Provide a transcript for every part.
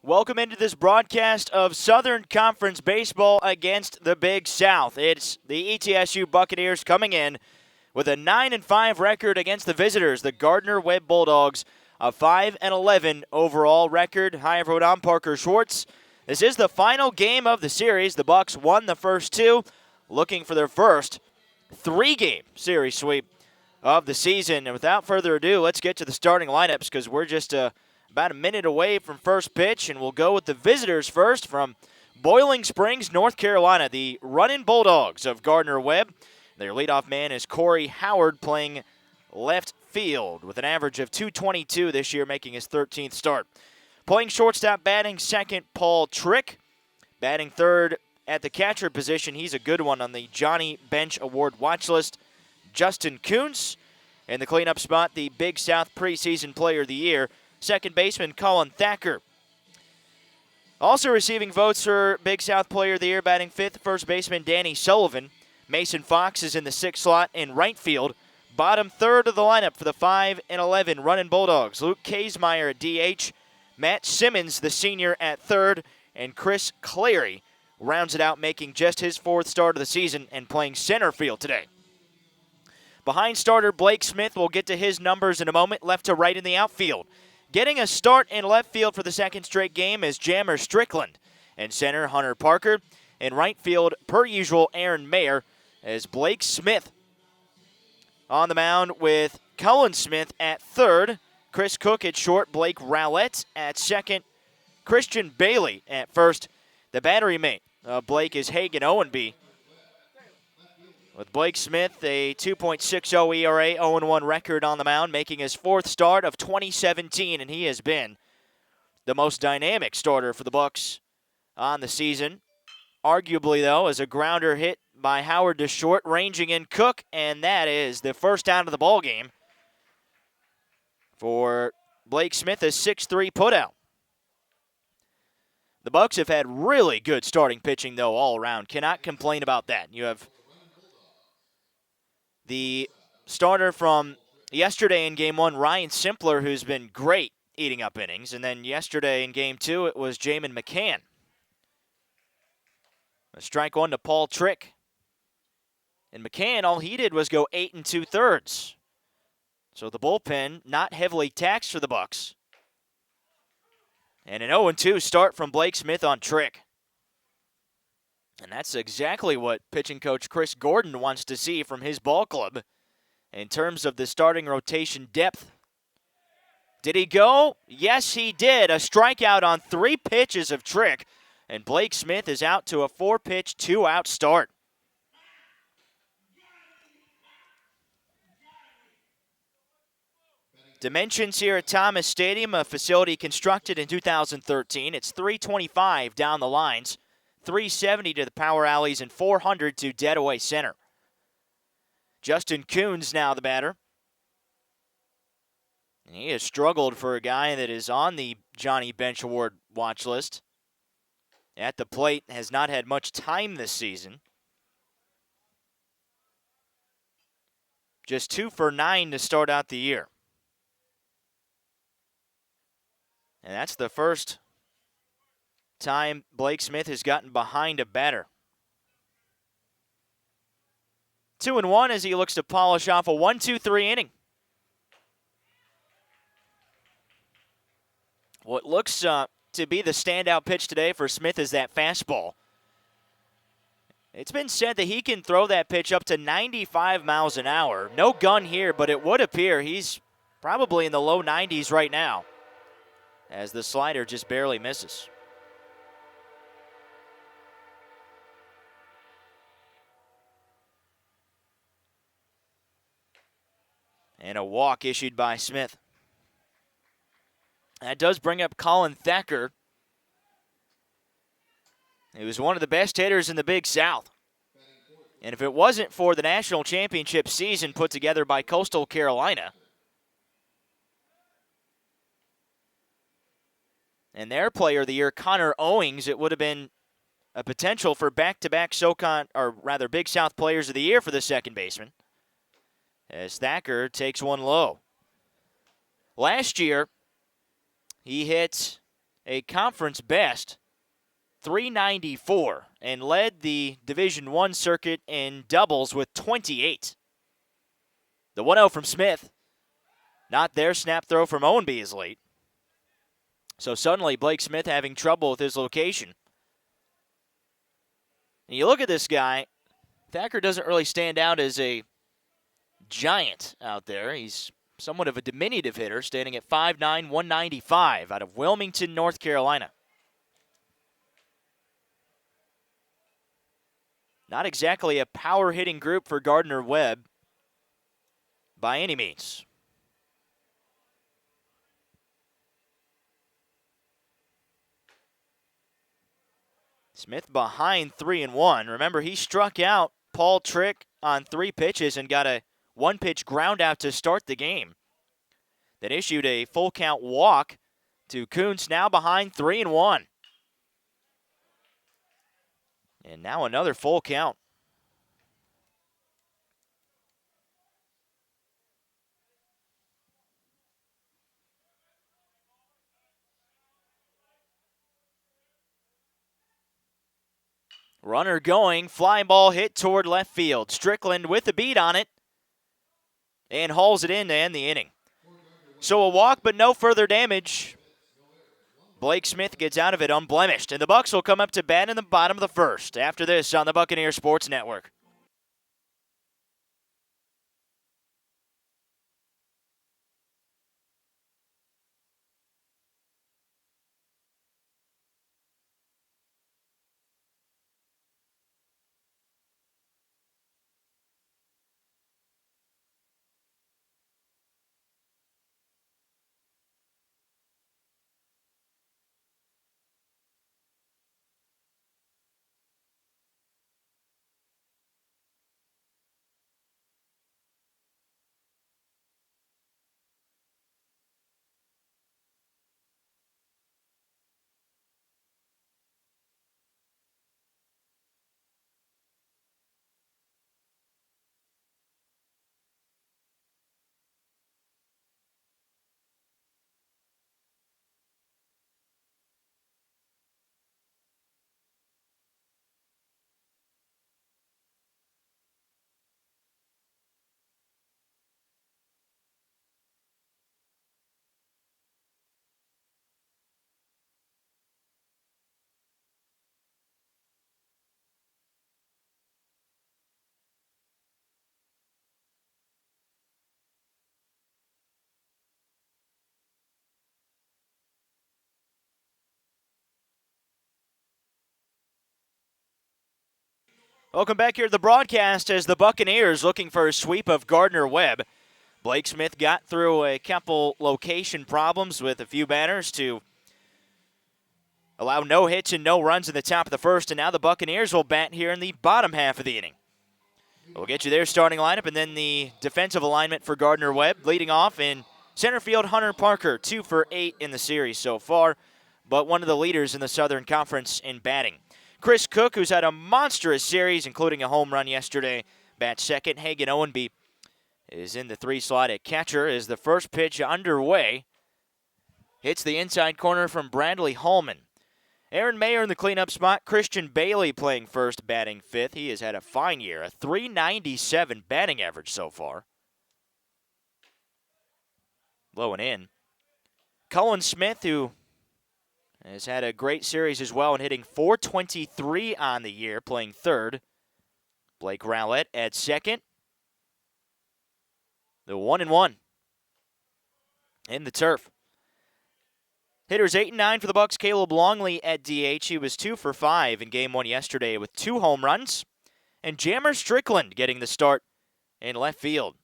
Welcome into this broadcast of Southern Conference baseball against the Big South. It's the ETSU Buccaneers coming in with a 9-5 record against the visitors, the Gardner Webb Bulldogs, a 5-11 overall record. Hi everyone, I'm Parker Schwartz. This is the final game of the series. The Bucs won the first two, looking for their first three-game series sweep of the season. And without further ado, let's get to the starting lineups because we're just about a minute away from first pitch, and we'll go with the visitors first from Boiling Springs, North Carolina, the Runnin' Bulldogs of Gardner Webb. Their leadoff man is Corey Howard, playing left field with an average of .222 this year, making his 13th start. Playing shortstop, batting second, Paul Trick. Batting third at the catcher position, he's a good one on the Johnny Bench Award watch list, Justin Kuntz. In the cleanup spot, the Big South preseason player of the year, second baseman Colin Thacker. Also receiving votes for Big South Player of the Year, batting fifth, first baseman Danny Sullivan. Mason Fox is in the sixth slot in right field. Bottom third of the lineup for the 5-11 Runnin' Bulldogs, Luke Kaysmeyer at DH. Matt Simmons, the senior, at third. And Chris Clary rounds it out, making just his fourth start of the season and playing center field today. Behind starter Blake Smith, we'll get to his numbers in a moment, left to right in the outfield. Getting a start in left field for the second straight game is Jammer Strickland. And center, Hunter Parker. In right field, per usual, Aaron Mayer, as Blake Smith on the mound with Cullen Smith at third. Chris Cook at short, Blake Rowlett at second. Christian Bailey at first. The battery mate of Blake is Hagan Owenby. With Blake Smith, a 2.60 ERA, 0-1 record on the mound, making his fourth start of 2017, and he has been the most dynamic starter for the Bucs on the season. Arguably, though, as a grounder hit by Howard to short, ranging in Cook, and that is the first out of the ball game for Blake Smith, a 6-3 putout. The Bucs have had really good starting pitching, though, all around. Cannot complain about that. You have the starter from yesterday in Game 1, Ryan Simpler, who's been great eating up innings. And then yesterday in Game 2, it was Jamin McCann. A strike one to Paul Trick. And McCann, all he did was go 8 2/3. So the bullpen not heavily taxed for the Bucs. And an 0-2 start from Blake Smith on Trick. And that's exactly what pitching coach Chris Gordon wants to see from his ball club in terms of the starting rotation depth. Did he go? Yes, he did. A strikeout on 3 pitches of Trick. And Blake Smith is out to a 4-pitch, 2-out start. Dimensions here at Thomas Stadium, a facility constructed in 2013. It's 325 down the lines, 370 to the power alleys, and 400 to dead-away center. Justin Kuntz now the batter. And he has struggled for a guy that is on the Johnny Bench Award watch list. At the plate, has not had much time this season. Just 2 for 9 to start out the year. And that's the first time Blake Smith has gotten behind a batter. 2-1 as he looks to polish off a 1-2-3 inning. What looks to be the standout pitch today for Smith is that fastball. It's been said that he can throw that pitch up to 95 miles an hour. No gun here, but it would appear he's probably in the low 90s right now, as the slider just barely misses. And a walk issued by Smith. That does bring up Colin Thacker. He was one of the best hitters in the Big South. And if it wasn't for the national championship season put together by Coastal Carolina, and their player of the year, Connor Owings, it would have been a potential for back-to-back Big South players of the year for the second baseman, as Thacker takes one low. Last year, he hit a conference best 394 and led the Division I circuit in doubles with 28. The 1-0 from Smith. Not there. Snap throw from Owenby is late. So suddenly Blake Smith having trouble with his location. And you look at this guy, Thacker doesn't really stand out as a giant out there. He's somewhat of a diminutive hitter, standing at 5'9", 195 out of Wilmington, North Carolina. Not exactly a power-hitting group for Gardner Webb by any means. Smith behind 3-1. Remember, he struck out Paul Trick on 3 pitches and got a 1-pitch ground out to start the game. Then issued a full count walk to Kuntz, now behind 3-1. And now another full count. Runner going, fly ball hit toward left field. Strickland with a beat on it and hauls it in to end the inning. So a walk, but no further damage. Blake Smith gets out of it unblemished, and the Bucks will come up to bat in the bottom of the first after this on the Buccaneer Sports Network. Welcome back here to the broadcast as the Buccaneers looking for a sweep of Gardner Webb. Blake Smith got through a couple location problems with a few batters to allow no hits and no runs in the top of the first, and now the Buccaneers will bat here in the bottom half of the inning. We'll get you their starting lineup and then the defensive alignment for Gardner Webb. Leading off in center field, Hunter Parker, 2 for 8 in the series so far, but one of the leaders in the Southern Conference in batting. Chris Cook, who's had a monstrous series, including a home run yesterday, bats second. Hagan Owenby is in the 3 slot at catcher as the first pitch underway. Hits the inside corner from Bradley Hallman. Aaron Mayer in the cleanup spot. Christian Bailey playing first, batting 5th. He has had a fine year, a .397 batting average so far. Low and in. Cullen Smith, who has had a great series as well and hitting .423 on the year, playing third. Blake Rowlett at second. The 1-1 in the turf. Hitters 8 and 9 for the Bucks. Caleb Longley at DH. He was 2 for 5 in Game 1 yesterday with 2 home runs. And Jammer Strickland getting the start in left field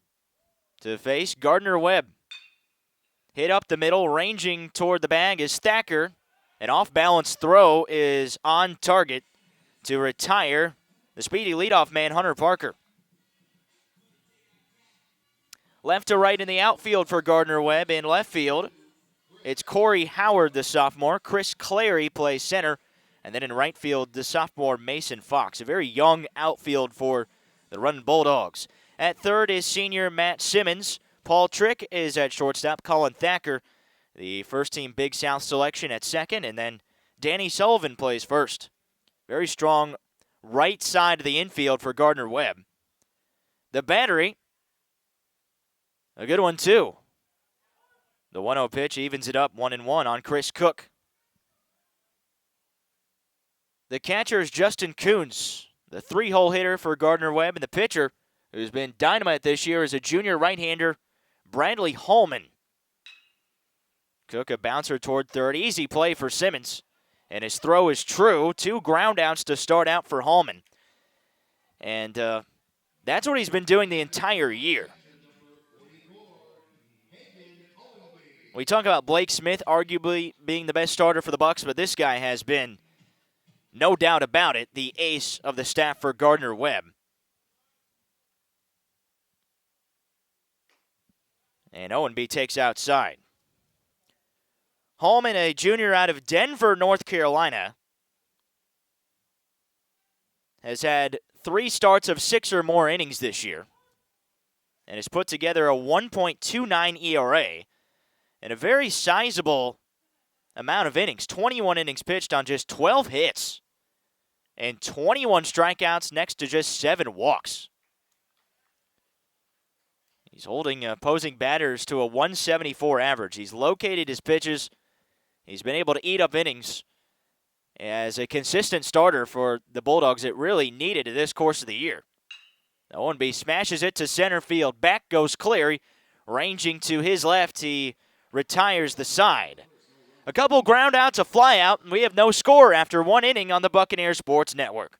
to face Gardner Webb. Hit up the middle, ranging toward the bag is Thacker. An off-balance throw is on target to retire the speedy leadoff man, Hunter Parker. Left to right in the outfield for Gardner Webb. In left field, it's Corey Howard, the sophomore. Chris Clary plays center. And then in right field, the sophomore Mason Fox. A very young outfield for the Running Bulldogs. At third is senior Matt Simmons. Paul Trick is at shortstop. Colin Thacker the first-team Big South selection at second, and then Danny Sullivan plays first. Very strong right side of the infield for Gardner Webb. The battery, a good one too. The 1-0 pitch evens it up 1-1 on Chris Cook. The catcher is Justin Coons, the 3-hole hitter for Gardner Webb, and the pitcher, who's been dynamite this year, is a junior right-hander, Bradley Holman. Cook a bouncer toward third. Easy play for Simmons, and his throw is true. 2 groundouts to start out for Holman. And that's what he's been doing the entire year. We talk about Blake Smith arguably being the best starter for the Bucs, but this guy has been, no doubt about it, the ace of the staff for Gardner Webb. And Owenby takes outside. Holman, a junior out of Denver, North Carolina, has had 3 starts of 6 or more innings this year and has put together a 1.29 ERA and a very sizable amount of innings. 21 innings pitched on just 12 hits and 21 strikeouts next to just 7 walks. He's holding opposing batters to a 174 average. He's located his pitches. He's been able to eat up innings as a consistent starter for the Bulldogs that really needed this course of the year. Owenby smashes it to center field. Back goes Cleary. Ranging to his left, he retires the side. A couple ground outs, a fly out, and we have no score after 1 inning on the Buccaneer Sports Network.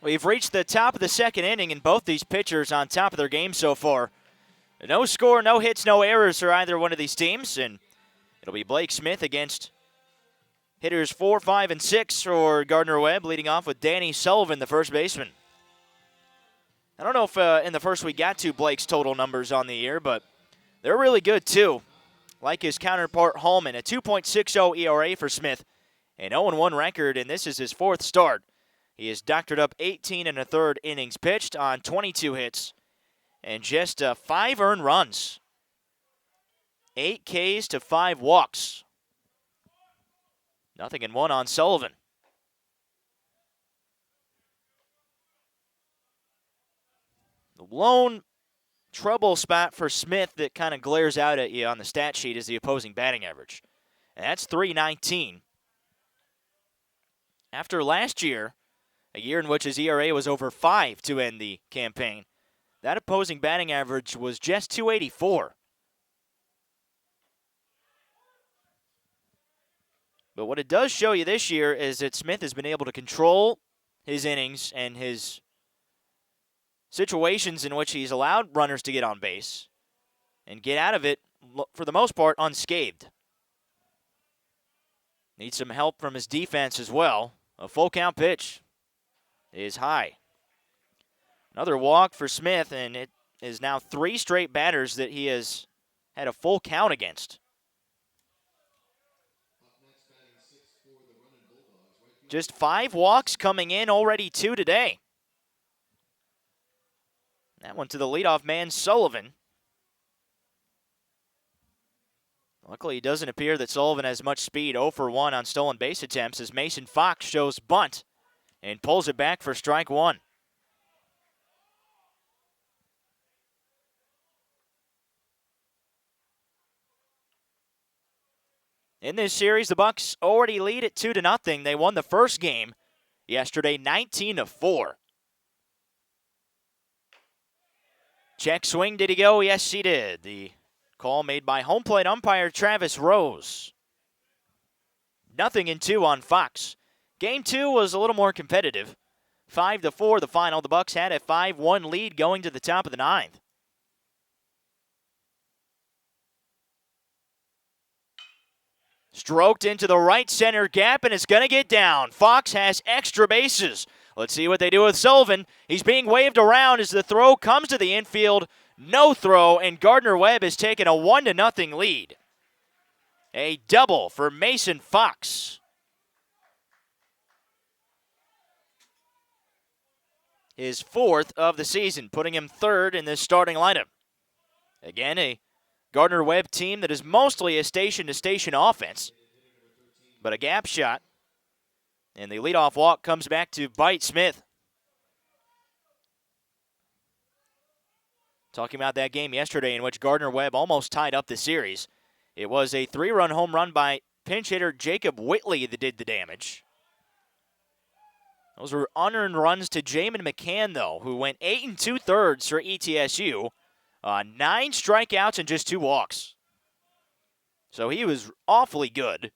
We've reached the top of the second inning, and both these pitchers on top of their game so far. No score, no hits, no errors for either one of these teams, and it'll be Blake Smith against hitters 4, 5, and 6 for Gardner Webb, leading off with Danny Sullivan, the first baseman. I don't know if in the first we got to Blake's total numbers on the year, but they're really good too. Like his counterpart Holman, a 2.60 ERA for Smith, an 0-1 record, and this is his 4th start. He has doctored up 18 1/3 innings pitched on 22 hits and just 5 earned runs. 8 Ks to 5 walks. 0-1 on Sullivan. The lone trouble spot for Smith that kind of glares out at you on the stat sheet is the opposing batting average. And that's .319. After last year, a year in which his ERA was over 5 to end the campaign, that opposing batting average was just .284. But what it does show you this year is that Smith has been able to control his innings and his situations in which he's allowed runners to get on base and get out of it, for the most part, unscathed. Needs some help from his defense as well. A full count pitch is high. Another walk for Smith, and it is now 3 straight batters that he has had a full count against. Just 5 walks coming in, already 2 today. That one to the leadoff man, Sullivan. Luckily, it doesn't appear that Sullivan has much speed. 0 for 1 on stolen base attempts as Mason Fox shows bunt and pulls it back for strike 1. In this series, the Bucks already lead at 2-0. They won the first game yesterday, 19-4. Check swing, did he go? Yes, he did. The call made by home plate umpire Travis Rose. 0-2 on Fox. Game 2 was a little more competitive. 5-4 the final. The Bucks had a 5-1 lead going to the top of the 9th. Stroked into the right center gap, and it's going to get down. Fox has extra bases. Let's see what they do with Sullivan. He's being waved around as the throw comes to the infield. No throw, and Gardner Webb has taken a 1-0 lead. A double for Mason Fox. His 4th of the season, putting him 3rd in this starting lineup. Again, a Gardner Webb team that is mostly a station-to-station offense, but a gap shot, and the leadoff walk comes back to bite Smith. Talking about that game yesterday in which Gardner Webb almost tied up the series. It was a 3-run home run by pinch hitter Jacob Whitley that did the damage. Those were unearned runs to Jamin McCann, though, who went 8 2/3 for ETSU. 9 strikeouts and just 2 walks. So he was awfully good.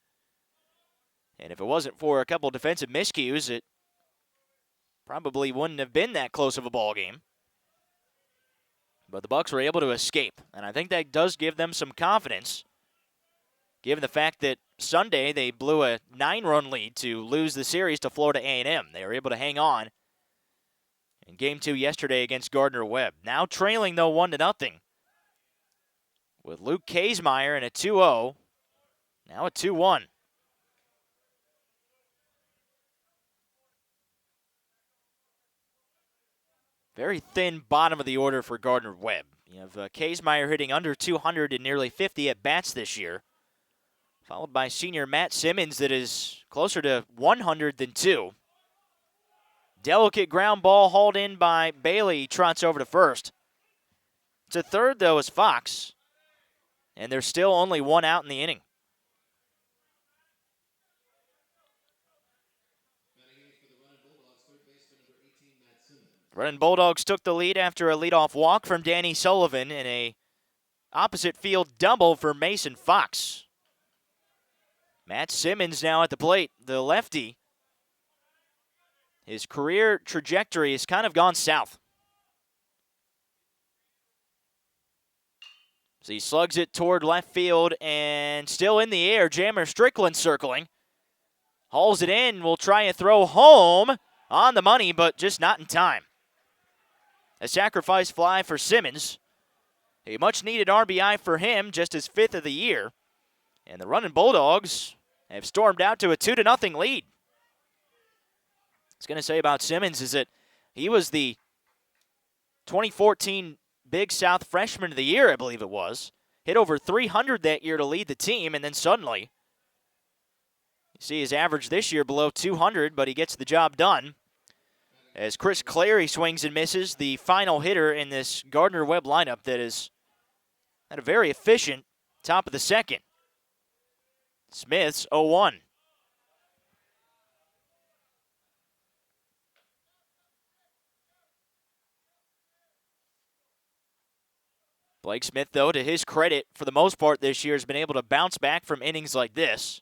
And if it wasn't for a couple defensive miscues, it probably wouldn't have been that close of a ball game. But the Bucks were able to escape, and I think that does give them some confidence, given the fact that Sunday they blew a 9-run lead to lose the series to Florida A&M. They were able to hang on in Game 2 yesterday against Gardner Webb. Now trailing, though, 1-0 with Luke Kaysmeyer in a 2-0, now a 2-1. Very thin bottom of the order for Gardner Webb. You have Kaysmeyer hitting under 200 in nearly 50 at-bats this year, followed by senior Matt Simmons that is closer to 100 than 2. Delicate ground ball hauled in by Bailey, trots over to first. To third, though, is Fox, and there's still only 1 out in the inning. Running Bulldogs took the lead after a leadoff walk from Danny Sullivan and a opposite field double for Mason Fox. Matt Simmons now at the plate, the lefty. His career trajectory has kind of gone south. So he slugs it toward left field and still in the air. Jammer Strickland circling. Hauls it in, will try a throw home on the money, but just not in time. A sacrifice fly for Simmons. A much-needed RBI for him, just his 5th of the year. And the running Bulldogs have stormed out to a 2-0 lead. I was going to say about Simmons is that he was the 2014 Big South Freshman of the Year, I believe it was. Hit over 300 that year to lead the team, and then suddenly, you see his average this year below 200, but he gets the job done. As Chris Clary swings and misses, the final hitter in this Gardner Webb lineup that is at a very efficient top of the 2nd. Smith's 0-1. Blake Smith, though, to his credit, for the most part this year, has been able to bounce back from innings like this.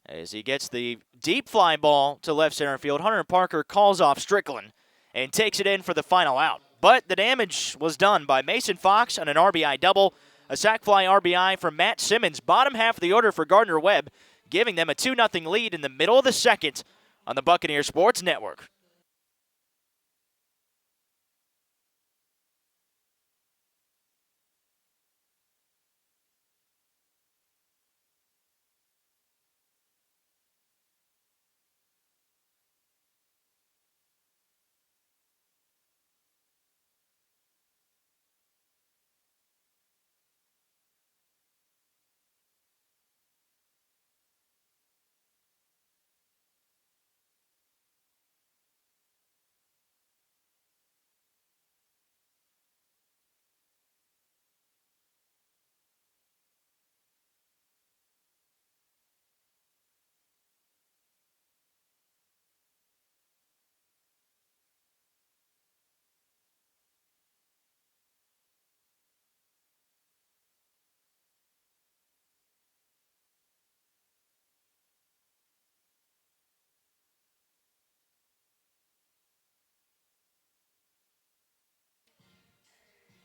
As he gets the deep fly ball to left center field, Hunter Parker calls off Strickland and takes it in for the final out. But the damage was done by Mason Fox on an RBI double, a sac fly RBI from Matt Simmons, bottom half of the order for Gardner Webb, giving them a 2-0 lead in the middle of the 2nd on the Buccaneer Sports Network.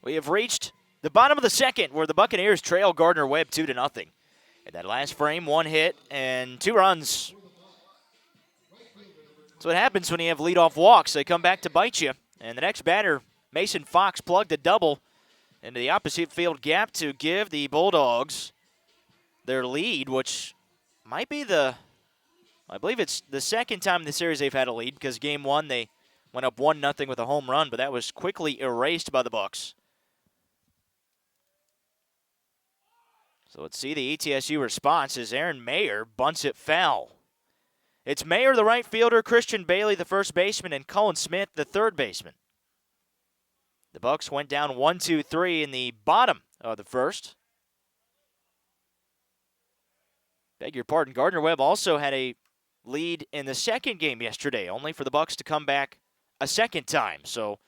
We have reached the bottom of the second where the Buccaneers trail Gardner Webb 2-0. In that last frame, 1 hit and 2 runs. That's what happens when you have leadoff walks. They come back to bite you. And the next batter, Mason Fox, plugged a double into the opposite field gap to give the Bulldogs their lead, which might be I believe it's the second time in the series they've had a lead, because game 1 they went up 1-0 with a home run, but that was quickly erased by the Bucs. So let's see the ETSU response as Aaron Mayer bunts it foul. It's Mayer, the right fielder, Christian Bailey, the first baseman, and Cullen Smith, the third baseman. The Bucs went down 1-2-3 in the bottom of the first. Beg your pardon, Gardner Webb also had a lead in the second game yesterday, only for the Bucs to come back a second time. So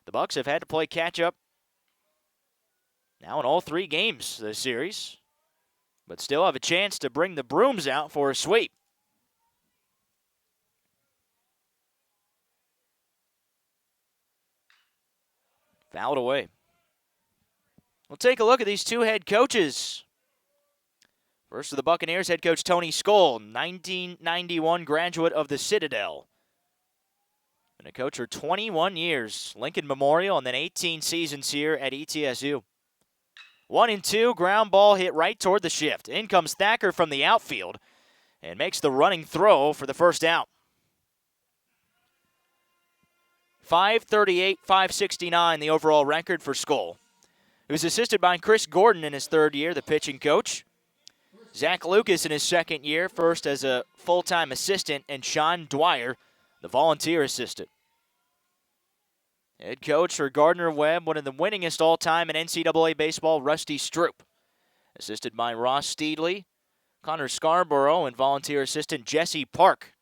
the Bucs have had to play catch-up now in all 3 games this series, but still have a chance to bring the brooms out for a sweep. Fouled away. We'll take a look at these 2 head coaches. First of the Buccaneers, head coach Tony Skoll, 1991 graduate of the Citadel. Been a coach for 21 years, Lincoln Memorial, and then 18 seasons here at ETSU. 1-2, ground ball hit right toward the shift. In comes Thacker from the outfield and makes the running throw for the first out. 538, 569, the overall record for Skoll. He was assisted by Chris Gordon in his 3rd year, the pitching coach. Zach Lucas in his 2nd year, first as a full-time assistant, and Sean Dwyer, the volunteer assistant. Head coach for Gardner Webb, one of the winningest all-time in NCAA baseball, Rusty Stroop. Assisted by Ross Steedley, Connor Scarborough, and volunteer assistant Jesse Park.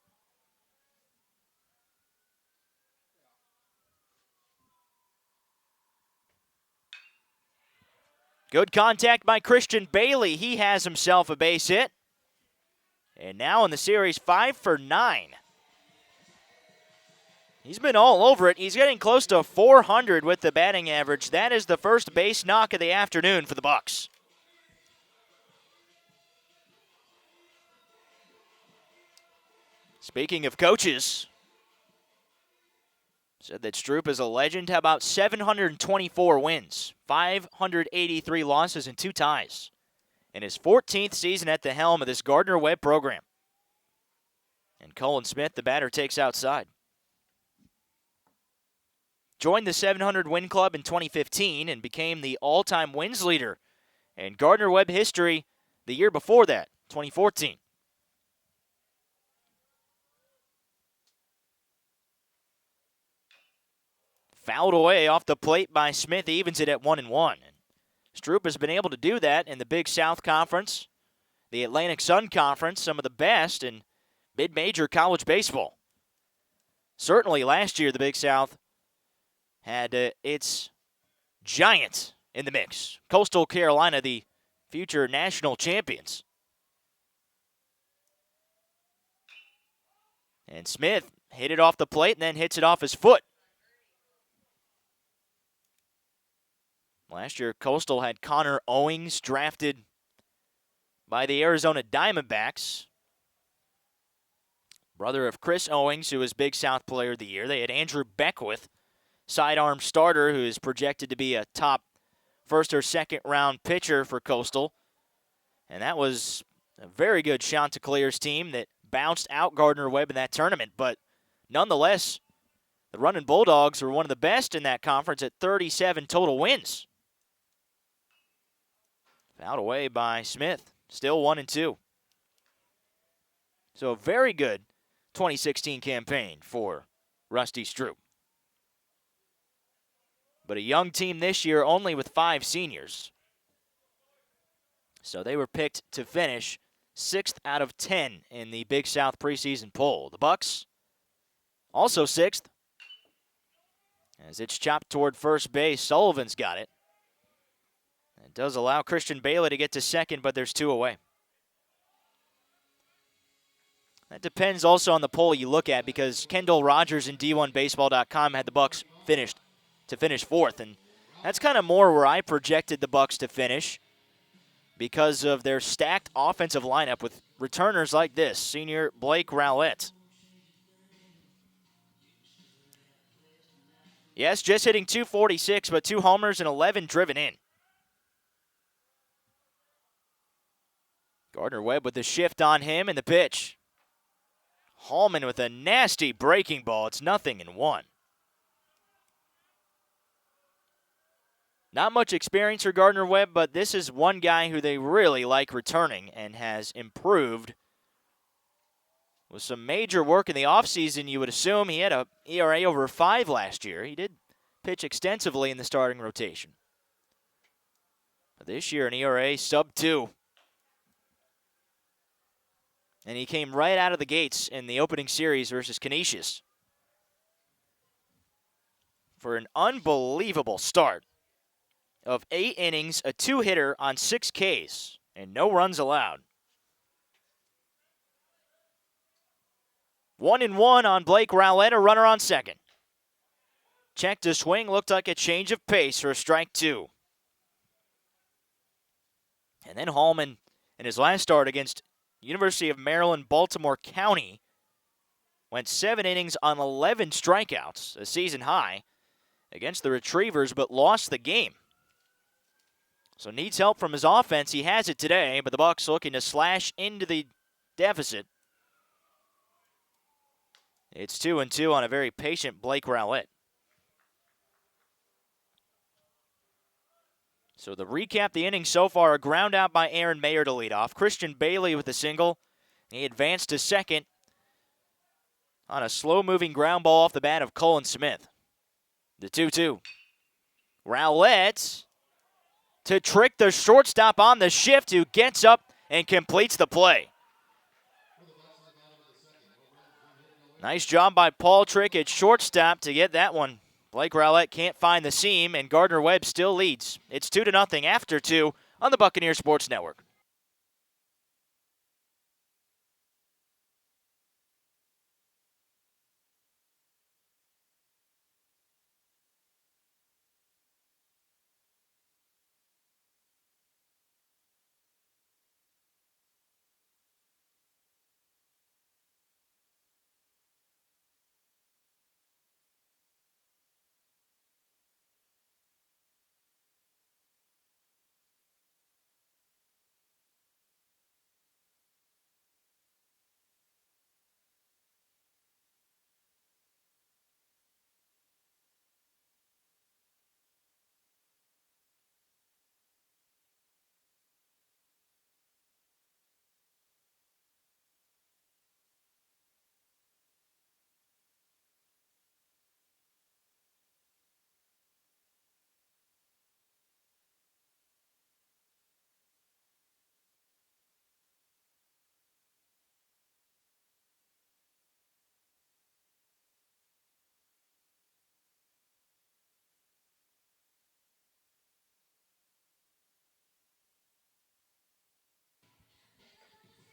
Good contact by Christian Bailey. He has himself a base hit. And now in the series, 5 for 9. He's been all over it. He's getting close to 400 with the batting average. That is the first base knock of the afternoon for the Bucs. Speaking of coaches, said that Stroop is a legend. How about 724 wins, 583 losses, and 2 ties in his 14th season at the helm of this Gardner Webb program. And Cullen Smith, the batter, takes outside. Joined the 700 win club in 2015 and became the all-time wins leader in Gardner Webb history the year before that, 2014. Fouled away off the plate by Smith, evens it at 1-1. Stroop has been able to do that in the Big South Conference, the Atlantic Sun Conference, some of the best in mid-major college baseball. Certainly last year, the Big South had its giant in the mix. Coastal Carolina, the future national champions. And Smith hit it off the plate and then hits it off his foot. Last year, Coastal had Connor Owings drafted by the Arizona Diamondbacks. Brother of Chris Owings, who was Big South Player of the Year. They had Andrew Beckwith, sidearm starter, who is projected to be a top first or second round pitcher for Coastal. And that was a very good Chanticleers team that bounced out Gardner Webb in that tournament. But nonetheless, the Runnin' Bulldogs were one of the best in that conference at 37 total wins. Fouled away by Smith. Still 1-2. So a very good 2016 campaign for Rusty Stroop. But a young team this year, only with 5 seniors. So they were picked to finish 6th out of 10 in the Big South preseason poll. The Bucs also 6th. As it's chopped toward first base, Sullivan's got it. It does allow Christian Bailey to get to second, but there's 2 away. That depends also on the poll you look at, because Kendall Rogers and D1Baseball.com had the Bucs finish 4th, and That's kind of more where I projected the Bucks to finish because of their stacked offensive lineup with returners like this, senior Blake Rowlett. Yes, just hitting .246, but 2 homers and 11 driven in. Gardner Webb with the shift on him and the pitch. Hallman with a nasty breaking ball. It's 0-1. Not much experience for Gardner Webb, but this is one guy who they really like returning and has improved. With some major work in the offseason, you would assume he had a ERA over 5 last year. He did pitch extensively in the starting rotation. But this year, an ERA sub-2. And he came right out of the gates in the opening series versus Canisius for an unbelievable start of 8 innings, a 2-hitter on 6 Ks, and no runs allowed. 1-1 on Blake Rowlett, a runner on second. Check to swing, looked like a change of pace for a strike 2. And then Hallman, in his last start against University of Maryland, Baltimore County, went 7 innings on 11 strikeouts, a season high, against the Retrievers, but lost the game. So needs help from his offense. He has it today, but the Bucks looking to slash into the deficit. It's 2-2 on a very patient Blake Rowlett. So to recap the inning so far, a ground out by Aaron Mayer to lead off. Christian Bailey with a single. He advanced to second on a slow-moving ground ball off the bat of Cullen Smith. The 2-2. Rowlett to trick the shortstop on the shift, who gets up and completes the play. Nice job by Paul Trick at shortstop to get that one. Blake Rowlett can't find the seam, and Gardner Webb still leads. It's 2-0 after 2 on the Buccaneer Sports Network.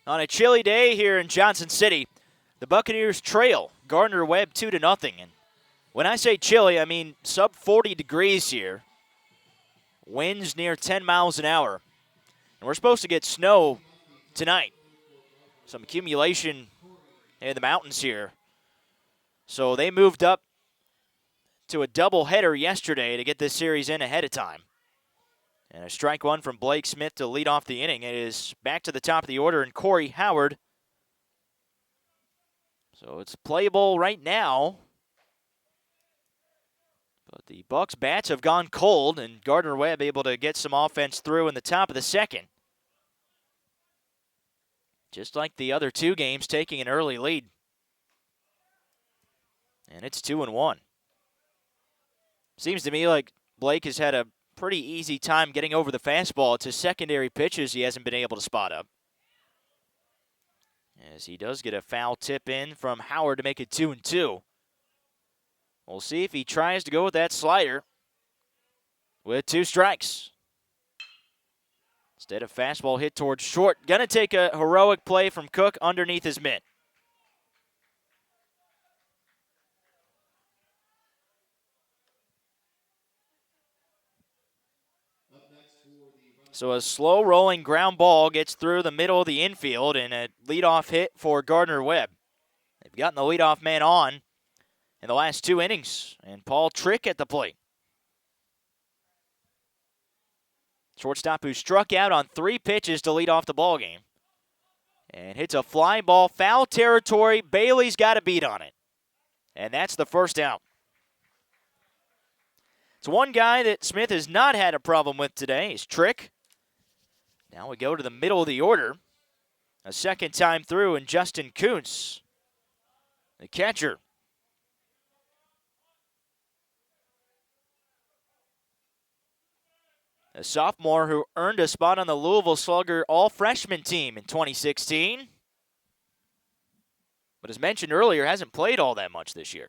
On a chilly day here in Johnson City, the Buccaneers trail Gardner Webb 2-0. And when I say chilly, I mean sub 40 degrees here. Winds near 10 miles an hour. And we're supposed to get snow tonight. Some accumulation in the mountains here. So they moved up to a doubleheader yesterday to get this series in ahead of time. And a strike 1 from Blake Smith to lead off the inning. It is back to the top of the order, and Corey Howard. So it's playable right now. But the Bucks' bats have gone cold, and Gardner Webb able to get some offense through in the top of the second. Just like the other 2 games, taking an early lead. And it's 2-1. Seems to me like Blake has had a pretty easy time getting over the fastball. It's his secondary pitches he hasn't been able to spot up. As he does get a foul tip in from Howard to make it 2-2. We'll see if he tries to go with that slider with 2 strikes. Instead of fastball hit towards short. Gonna take a heroic play from Cook underneath his mitt. So a slow-rolling ground ball gets through the middle of the infield, and a leadoff hit for Gardner Webb. They've gotten the leadoff man on in the last 2 innings, and Paul Trick at the plate. Shortstop who struck out on 3 pitches to lead off the ballgame. And hits a fly ball, foul territory. Bailey's got a beat on it. And that's the first out. It's one guy that Smith has not had a problem with today. He's Trick. Now we go to the middle of the order. A second time through, and Justin Kuntz, the catcher. A sophomore who earned a spot on the Louisville Slugger all-freshman team in 2016. But as mentioned earlier, hasn't played all that much this year.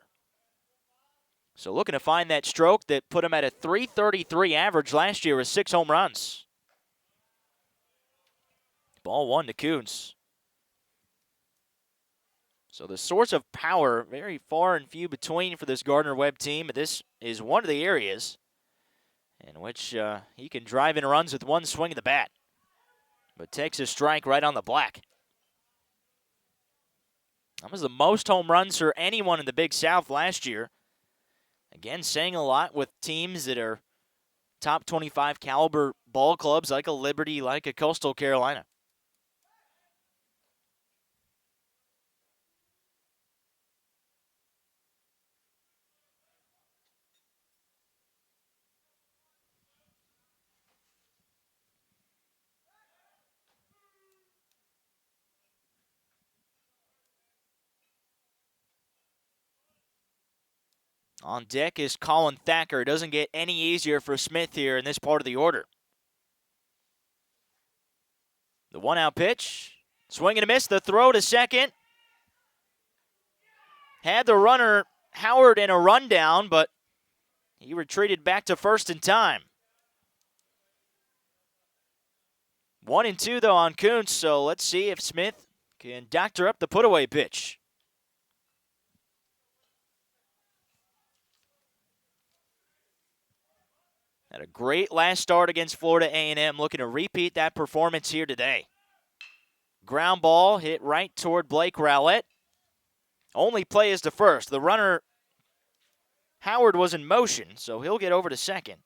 So looking to find that stroke that put him at a .333 average last year with 6 home runs. Ball 1 to Kuntz. So the source of power, very far and few between for this Gardner Webb team. But this is one of the areas in which he can drive in runs with one swing of the bat. But takes a strike right on the black. That was the most home runs for anyone in the Big South last year. Again, saying a lot with teams that are top 25 caliber ball clubs like a Liberty, like a Coastal Carolina. On deck is Colin Thacker. It doesn't get any easier for Smith here in this part of the order. The 1-out pitch. Swing and a miss. The throw to second. Had the runner Howard in a rundown, but he retreated back to first in time. 1-2 though on Kuntz, so let's see if Smith can doctor up the put-away pitch. Had a great last start against Florida A&M, looking to repeat that performance here today. Ground ball hit right toward Blake Rowlett. Only play is to first. The runner, Howard, was in motion, so he'll get over to second.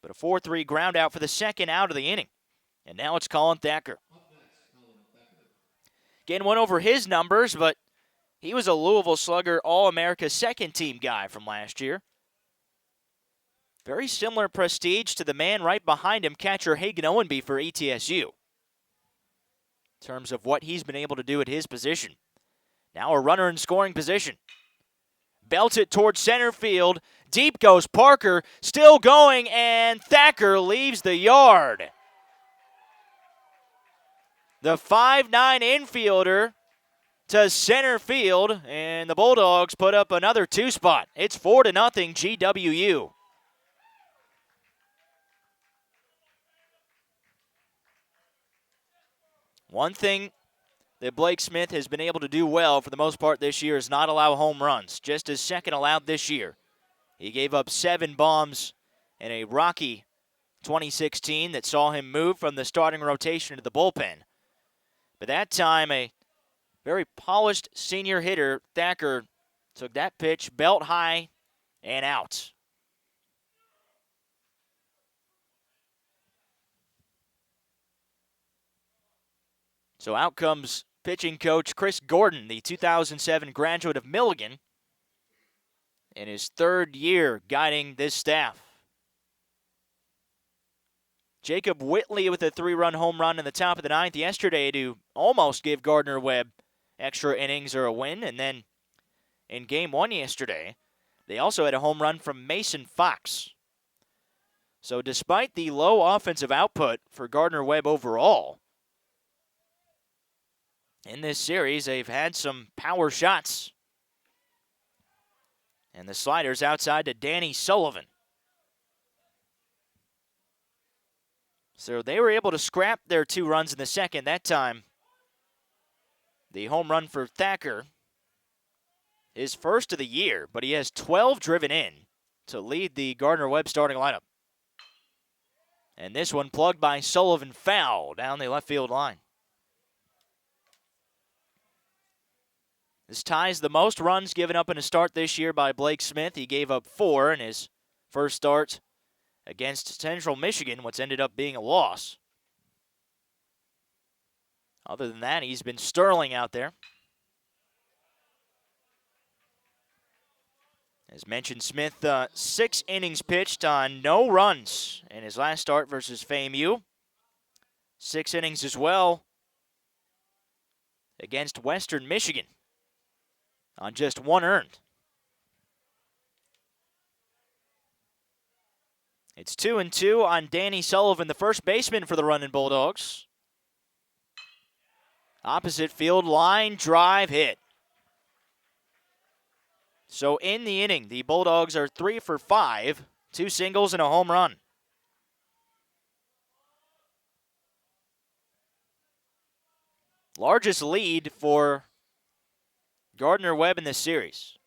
But a 4-3 ground out for the second out of the inning. And now it's Colin Thacker. Again, went over his numbers, but he was a Louisville Slugger All-America second-team guy from last year. Very similar prestige to the man right behind him, catcher Hagan Owenby for ETSU, in terms of what he's been able to do at his position. Now a runner in scoring position. Belts it towards center field. Deep goes Parker, still going, and Thacker leaves the yard. The 5'9" infielder to center field, and the Bulldogs put up another 2-spot. It's 4-0 GWU. One thing that Blake Smith has been able to do well for the most part this year is not allow home runs, just as second allowed this year. He gave up 7 bombs in a rocky 2016 that saw him move from the starting rotation to the bullpen. But that time, a very polished senior hitter, Thacker, took that pitch belt high and out. So out comes pitching coach Chris Gordon, the 2007 graduate of Milligan, in his 3rd year guiding this staff. Jacob Whitley with a 3-run home run in the top of the 9th yesterday to almost give Gardner Webb extra innings or a win. And then in Game 1 yesterday, they also had a home run from Mason Fox. So despite the low offensive output for Gardner Webb overall, in this series, they've had some power shots. And the slider's outside to Danny Sullivan. So they were able to scrap their 2 runs in the second. That time, the home run for Thacker, his first of the year, but he has 12 driven in to lead the Gardner Webb starting lineup. And this one plugged by Sullivan, foul down the left field line. This ties the most runs given up in a start this year by Blake Smith. He gave up 4 in his first start against Central Michigan, what's ended up being a loss. Other than that, he's been sterling out there. As mentioned, Smith, 6 innings pitched on no runs in his last start versus FAMU. 6 innings as well against Western Michigan on just 1 earned. It's 2-2 on Danny Sullivan, the first baseman for the Runnin' Bulldogs. Opposite field line drive hit. So in the inning, the Bulldogs are 3 for 5, 2 singles and a home run. Largest lead for Gardner Webb in this series.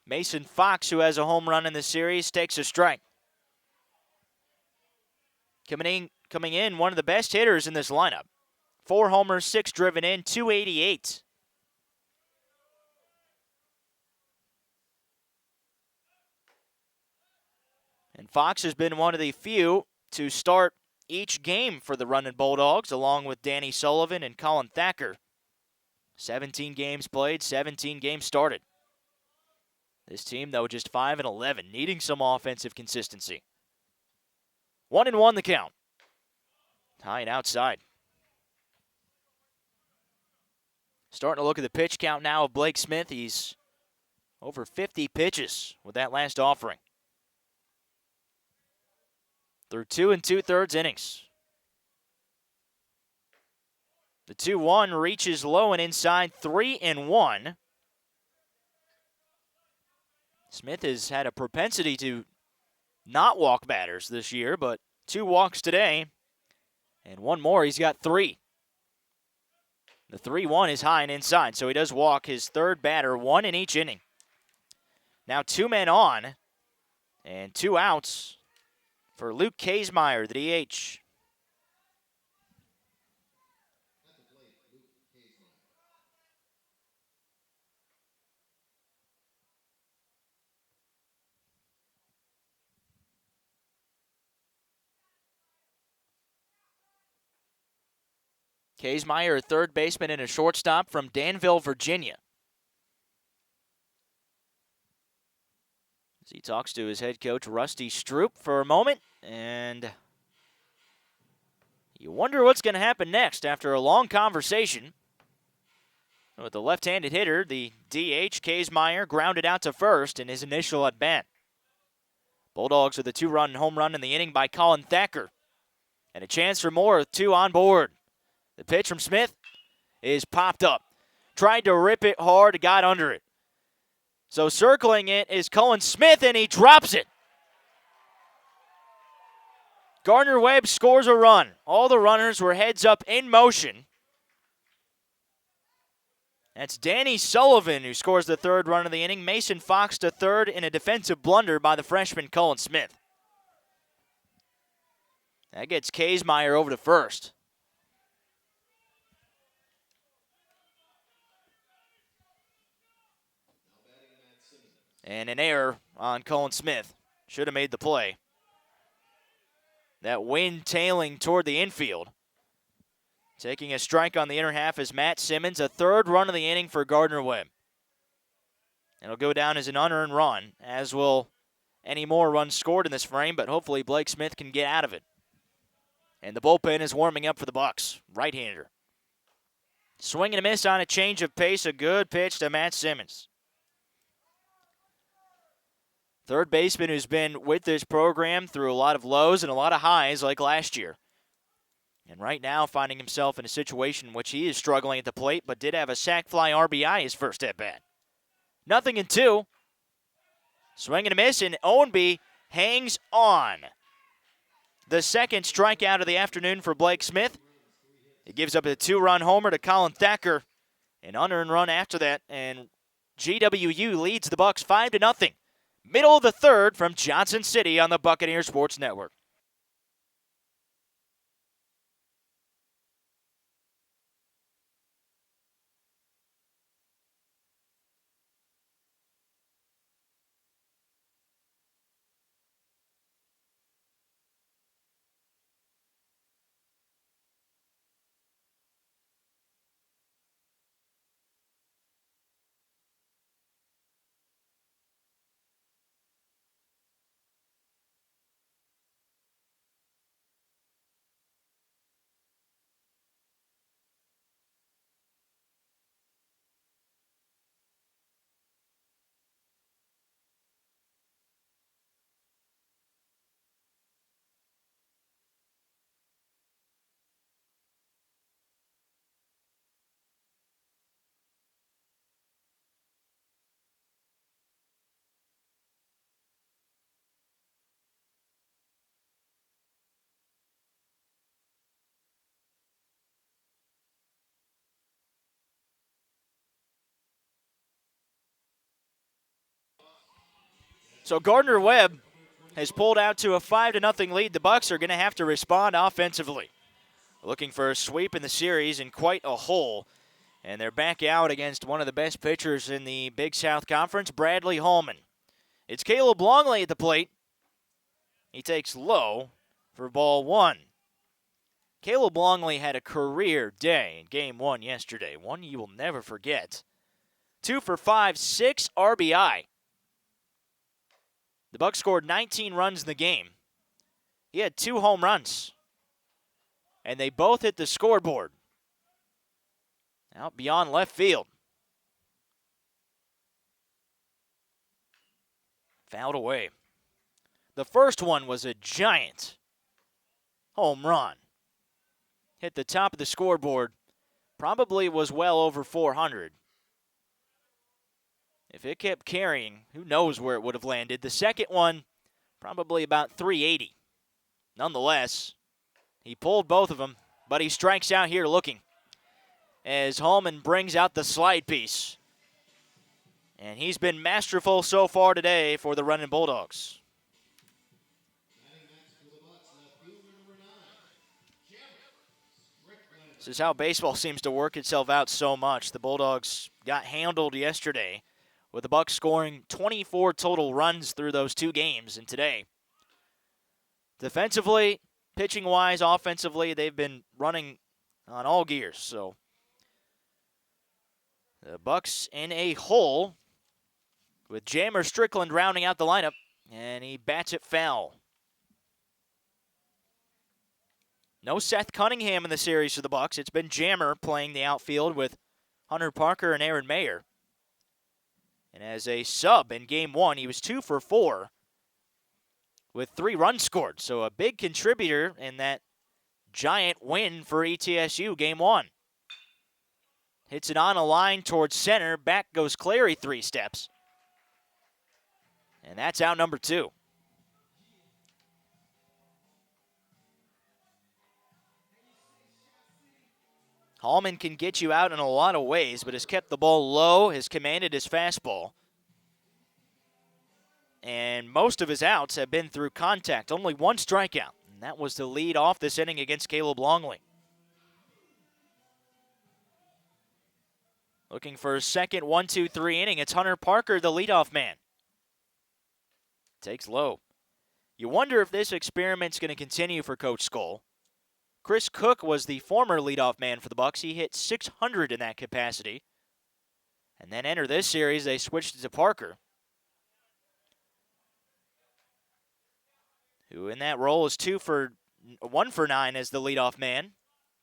Mason Fox, who has a home run in the series, takes a strike. Coming in, one of the best hitters in this lineup. 4 homers, 6 driven in, 288. And Fox has been one of the few to start each game for the Runnin' Bulldogs, along with Danny Sullivan and Colin Thacker. 17 games played, 17 games started. This team, though, just 5-11, needing some offensive consistency. 1-1 the count. Tying outside. Starting to look at the pitch count now of Blake Smith. He's over 50 pitches with that last offering. Through 2 2/3 innings. The 2-1 reaches low and inside, 3-1. Smith has had a propensity to not walk batters this year, but 2 walks today, and 1 more. He's got 3. The 3-1 is high and inside, so he does walk his 3rd batter, 1 in each inning. Now 2 men on, and 2 outs for Luke Kaesmeyer, the DH. Kaesmeyer, a third baseman and a shortstop from Danville, Virginia. As he talks to his head coach, Rusty Stroop, for a moment, and you wonder what's going to happen next after a long conversation with the left-handed hitter. The DH, Kaesmeyer, grounded out to first in his initial at-bat. Bulldogs with a 2-run home run in the inning by Colin Thacker, and a chance for more with 2 on board. The pitch from Smith is popped up. Tried to rip it hard, got under it. So circling it is Cullen Smith, and he drops it. Gardner Webb scores a run. All the runners were heads up in motion. That's Danny Sullivan who scores the 3rd run of the inning. Mason Fox to 3rd in a defensive blunder by the freshman Cullen Smith. That gets Kaesmeyer over to first. And an error on Cullen Smith. Should have made the play. That wind tailing toward the infield. Taking a strike on the inner half is Matt Simmons, a 3rd run of the inning for Gardner Webb. It'll go down as an unearned run, as will any more runs scored in this frame, but hopefully Blake Smith can get out of it. And the bullpen is warming up for the Bucks. Right-hander. Swing and a miss on a change of pace. A good pitch to Matt Simmons. Third baseman who's been with this program through a lot of lows and a lot of highs like last year. And right now finding himself in a situation in which he is struggling at the plate, but did have a sac fly RBI his first at-bat. 0-2. Swing and a miss, and Owenby hangs on. The 2nd strikeout of the afternoon for Blake Smith. He gives up a 2-run homer to Colin Thacker, An unearned run after that, and GWU leads the Bucks 5-0. Middle of the third from Johnson City on the Buccaneer Sports Network. So Gardner Webb has pulled out to a 5-0 lead. The Bucks are going to have to respond offensively. Looking for a sweep in the series in quite a hole. And they're back out against one of the best pitchers in the Big South Conference, Bradley Holman. It's Caleb Longley at the plate. He takes low for ball one. Caleb Longley had a career day in game one yesterday, one you will never forget. 2 for 5, 6 RBI. The Bucks scored 19 runs in the game. He had 2 home runs, and they both hit the scoreboard out beyond left field. Fouled away. The first one was a giant home run. Hit the top of the scoreboard. Probably was well over 400. If it kept carrying, who knows where it would have landed. The second one, probably about 380. Nonetheless, he pulled both of them, but he strikes out here looking as Holman brings out the slide piece. And he's been masterful so far today for the Running Bulldogs. This is how baseball seems to work itself out so much. The Bulldogs got handled yesterday, with the Bucks scoring 24 total runs through those 2 games. And today, defensively, pitching-wise, offensively, they've been running on all gears. So the Bucks in a hole with Jammer Strickland rounding out the lineup, and he bats it foul. No Seth Cunningham in the series for the Bucks. It's been Jammer playing the outfield with Hunter Parker and Aaron Mayer. And as a sub in game one, he was 2 for 4 with 3 runs scored. So a big contributor in that giant win for ETSU game one. Hits it on a line towards center. Back goes Clary 3 steps. And that's out number 2. Holman can get you out in a lot of ways, but has kept the ball low, has commanded his fastball. And most of his outs have been through contact. Only 1 strikeout, and that was to lead off this inning against Caleb Longley. Looking for a second 1-2-3 inning. It's Hunter Parker, the leadoff man. Takes low. You wonder if this experiment's going to continue for Coach Skull. Chris Cook was the former leadoff man for the Bucks. He hit .600 in that capacity. And then enter this series, they switched it to Parker, who in that role is 1 for 9 as the leadoff man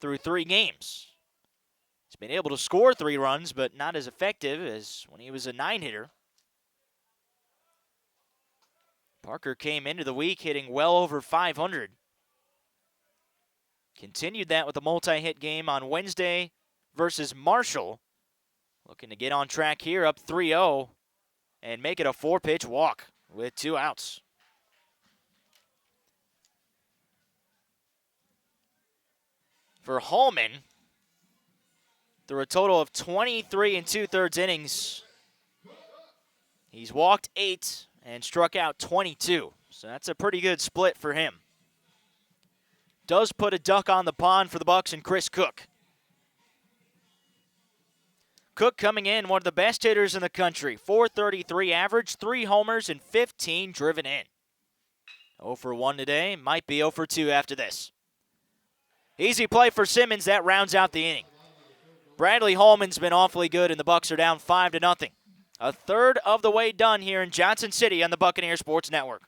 through 3 games. He's been able to score 3 runs, but not as effective as when he was a 9-hitter. Parker came into the week hitting well over 500. Continued that with a multi-hit game on Wednesday versus Marshall. Looking to get on track here, up 3-0, and make it a 4-pitch walk with 2 outs. For Holman, Through a total of 23 2/3 innings, he's walked 8 and struck out 22. So that's a pretty good split for him. Does put a duck on the pond for the Bucks and Chris Cook. Cook coming in, one of the best hitters in the country. .433 average, 3 homers, and 15 driven in. 0 for 1 today, might be 0 for 2 after this. Easy play for Simmons, that rounds out the inning. Bradley Holman's been awfully good, and the Bucks are down 5-0. A third of the way done here in Johnson City on the Buccaneer Sports Network.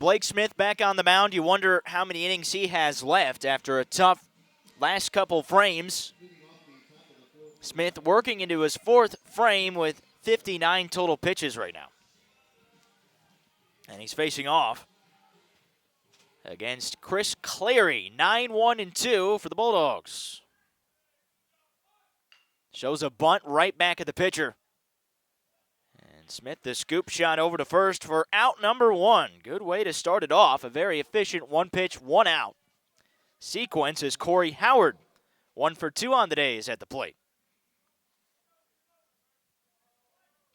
Blake Smith back on the mound. You wonder how many innings he has left after a tough last couple frames. Smith working into his 4th frame with 59 total pitches right now. And he's facing off against Chris Cleary. 9-1-2 for the Bulldogs. Shows a bunt right back at the pitcher. And Smith, the scoop shot over to first for out number 1. Good way to start it off. A very efficient 1-pitch, 1-out sequence as Corey Howard, 1 for 2 on the day, is at the plate.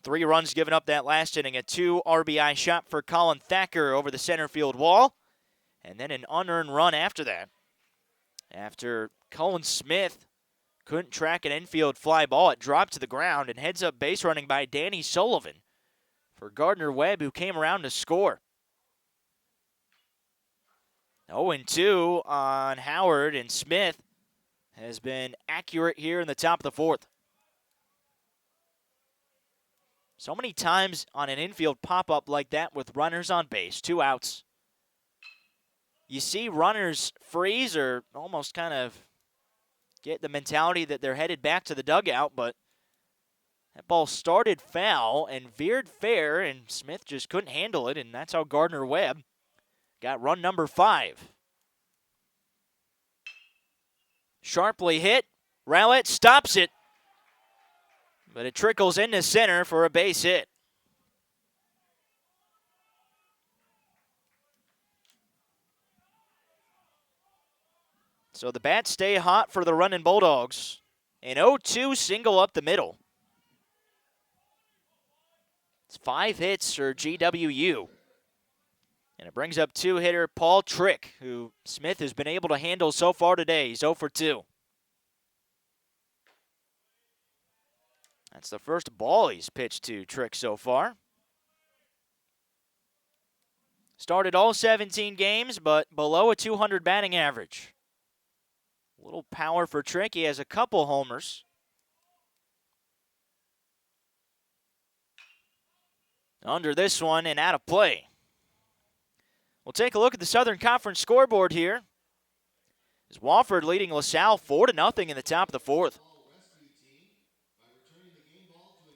3 runs given up that last inning. A 2 RBI shot for Colin Thacker over the center field wall. And then an unearned run after that. After Colin Smith couldn't track an infield fly ball, it dropped to the ground and heads up base running by Danny Sullivan for Gardner Webb, who came around to score. 0-2 on Howard, and Smith has been accurate here in the top of the 4th. So many times on an infield pop-up like that with runners on base, 2 outs, you see runners freeze or almost kind of get the mentality that they're headed back to the dugout, but that ball started foul and veered fair, and Smith just couldn't handle it, and that's how Gardner Webb got run number 5. Sharply hit. Rowlett stops it, but it trickles into center for a base hit. So the bats stay hot for the running Bulldogs. An 0-2 single up the middle. It's 5 hits for GWU. And it brings up 2-hitter Paul Trick, who Smith has been able to handle so far today. He's 0 for 2. That's the first ball he's pitched to Trick so far. Started all 17 games, but below a 200 batting average. A little power for Trick. He has a couple homers. Under this one and out of play. We'll take a look at the Southern Conference scoreboard here. As Wofford leading LaSalle 4-0 in the top of the 4th.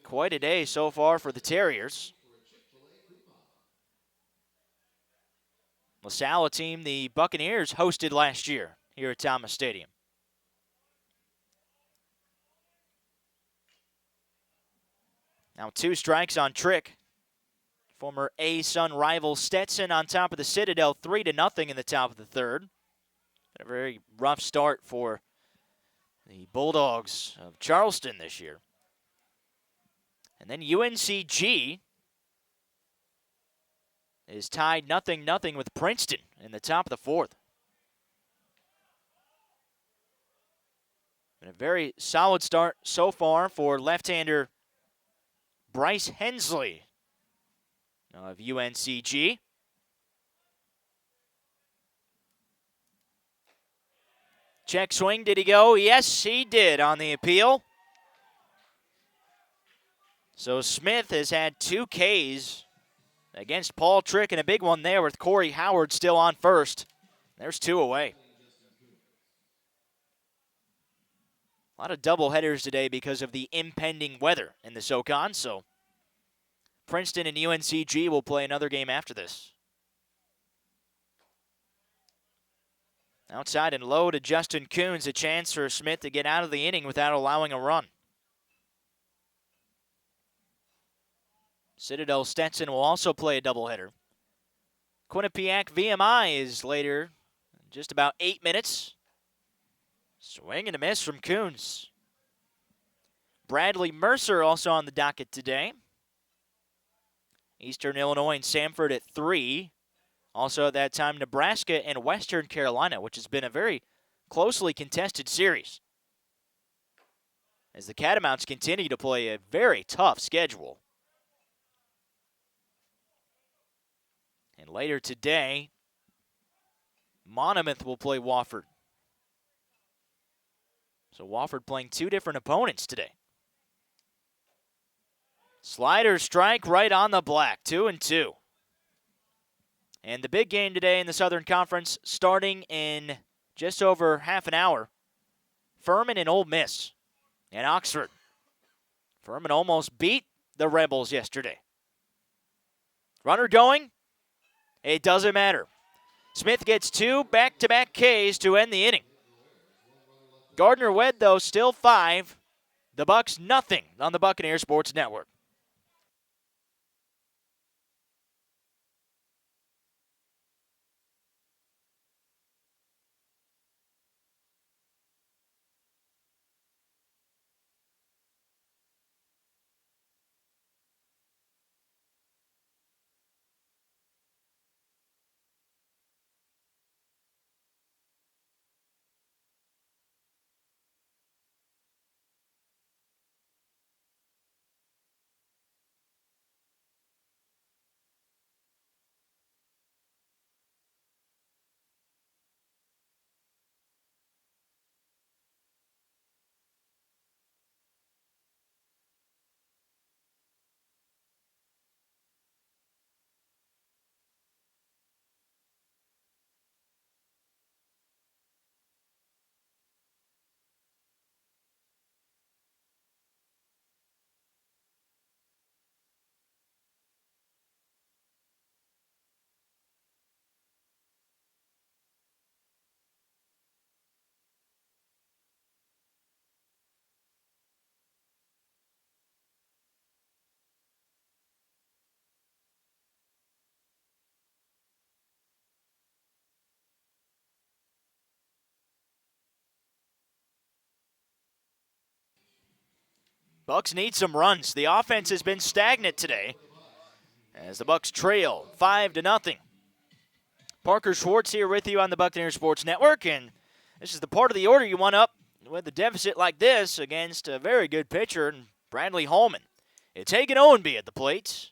Quite a day so far for the Terriers. LaSalle, a team the Buccaneers hosted last year here at Thomas Stadium. Now 2 strikes on Trick. Former A-Sun rival Stetson on top of the Citadel, 3-0 in the top of the third. A very rough start for the Bulldogs of Charleston this year. And then UNCG is tied 0-0 with Princeton in the top of the fourth. And a very solid start so far for left-hander Bryce Hensley of UNCG. Check swing, did he go? Yes, he did on the appeal. So Smith has had 2 Ks against Paul Trick, and a big one there with Corey Howard still on first. There's 2 away. A lot of doubleheaders today because of the impending weather in the SoCon, so Princeton and UNCG will play another game after this. Outside and low to Justin Coons, a chance for Smith to get out of the inning without allowing a run. Citadel Stetson will also play a doubleheader. Quinnipiac VMI is later, just about 8 minutes. Swing and a miss from Coons. Bradley Mercer also on the docket today. Eastern Illinois and Samford at 3. Also at that time, Nebraska and Western Carolina, which has been a very closely contested series, as the Catamounts continue to play a very tough schedule. And later today, Monmouth will play Wofford. So Wofford playing 2 different opponents today. Slider strike right on the black, 2-2. And the big game today in the Southern Conference, starting in just over half an hour. Furman and Ole Miss in Oxford. Furman almost beat the Rebels yesterday. Runner going? It doesn't matter. Smith gets 2 back-to-back Ks to end the inning. Gardner Webb, though, still 5. The Bucks, nothing on the Buccaneer Sports Network. Bucks need some runs. The offense has been stagnant today as the Bucks trail 5-0. Parker Schwartz here with you on the Buccaneer Sports Network, and this is the part of the order you want up with a deficit like this against a very good pitcher, Bradley Holman. It's Hagan Owenby at the plate,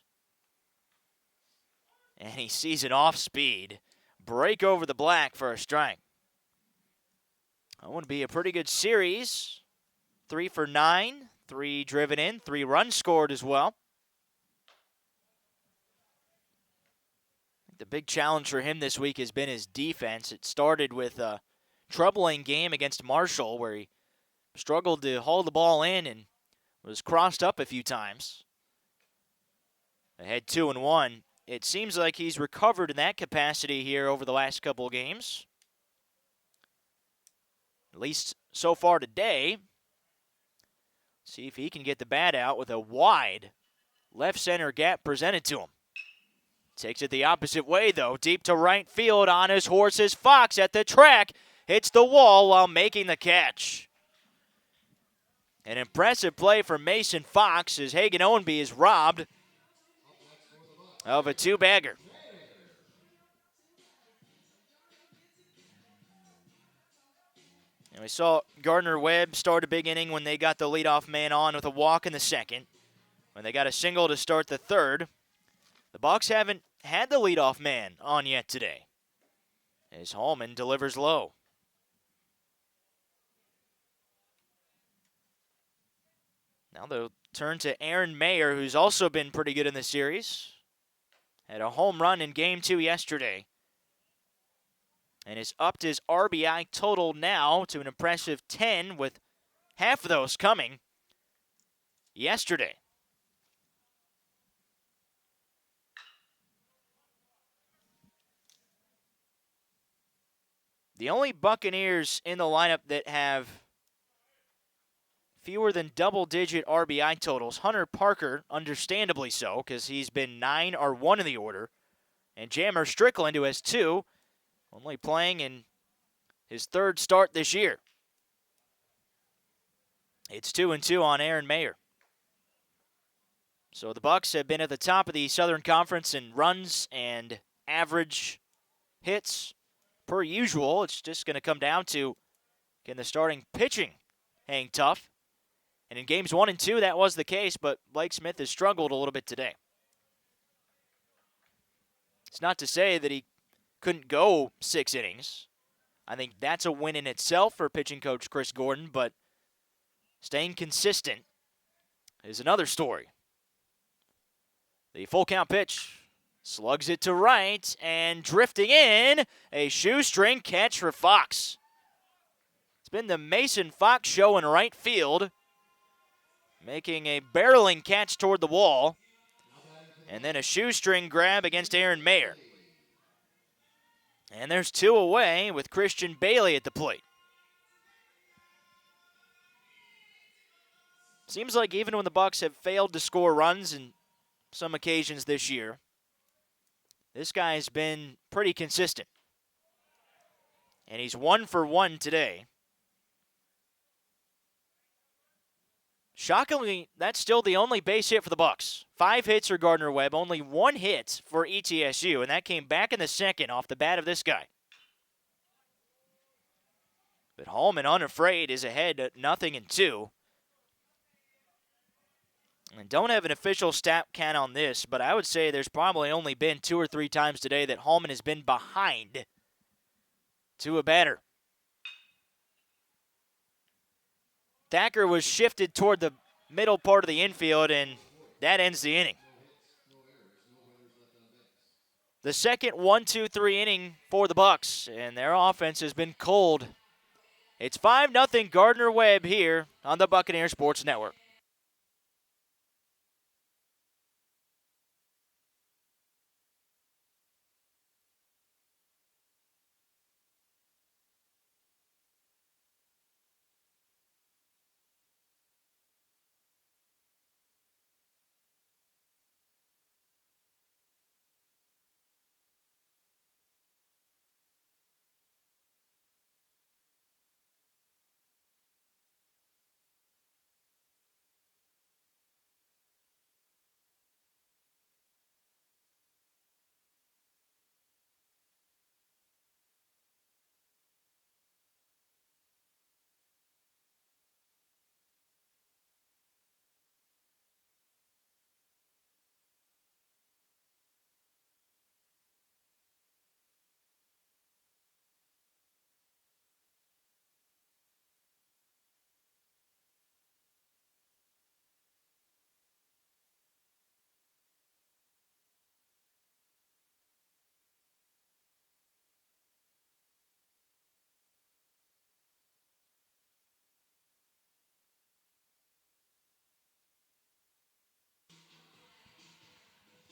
and he sees an off-speed break over the black for a strike. Owenby, a pretty good series. 3 for 9, 3 driven in, 3 runs scored as well. The big challenge for him this week has been his defense. It started with a troubling game against Marshall where he struggled to haul the ball in and was crossed up a few times. Ahead 2-1. It seems like he's recovered in that capacity here over the last couple of games. At least so far today. See if he can get the bat out with a wide left center gap presented to him. Takes it the opposite way, though, deep to right field on his horse's Fox at the track. Hits the wall while making the catch. An impressive play for Mason Fox as Hagan Owenby is robbed of a two-bagger. And we saw Gardner Webb start a big inning when they got the leadoff man on with a walk in the second. When they got a single to start the third. The Bucs haven't had the leadoff man on yet today, as Hallman delivers low. Now they'll turn to Aaron Mayer, who's also been pretty good in the series. Had a home run in Game 2 yesterday. And has upped his RBI total now to an impressive 10, with half of those coming yesterday. The only Buccaneers in the lineup that have fewer than double-digit RBI totals, Hunter Parker, understandably so, because he's been 9 or 1 in the order, and Jammer Strickland, who has 2, only playing in his third start this year. It's 2-2 on Aaron Mayer. So the Bucs have been at the top of the Southern Conference in runs and average hits. Per usual, it's just going to come down to, can the starting pitching hang tough? And in games 1 and 2, that was the case, but Blake Smith has struggled a little bit today. It's not to say that he couldn't go 6 innings. I think that's a win in itself for pitching coach Chris Gordon, but staying consistent is another story. The full count pitch. Slugs it to right, and drifting in, a shoestring catch for Fox. It's been the Mason Fox show in right field, making a barreling catch toward the wall, and then a shoestring grab against Aaron Mayer. And there's 2 away with Christian Bailey at the plate. Seems like even when the Bucs have failed to score runs in some occasions this year, this guy's been pretty consistent. And he's 1 for 1 today. Shockingly, that's still the only base hit for the Bucs. 5 hits for Gardner Webb, only 1 hit for ETSU, and that came back in the second off the bat of this guy. But Hallman, unafraid, is ahead at 0-2. And don't have an official stat count on this, but I would say there's probably only been 2 or 3 times today that Hallman has been behind to a batter. Thacker was shifted toward the middle part of the infield, and that ends the inning. The second 1-2-3 inning for the Bucs, and their offense has been cold. It's 5-0 Gardner Webb here on the Buccaneer Sports Network.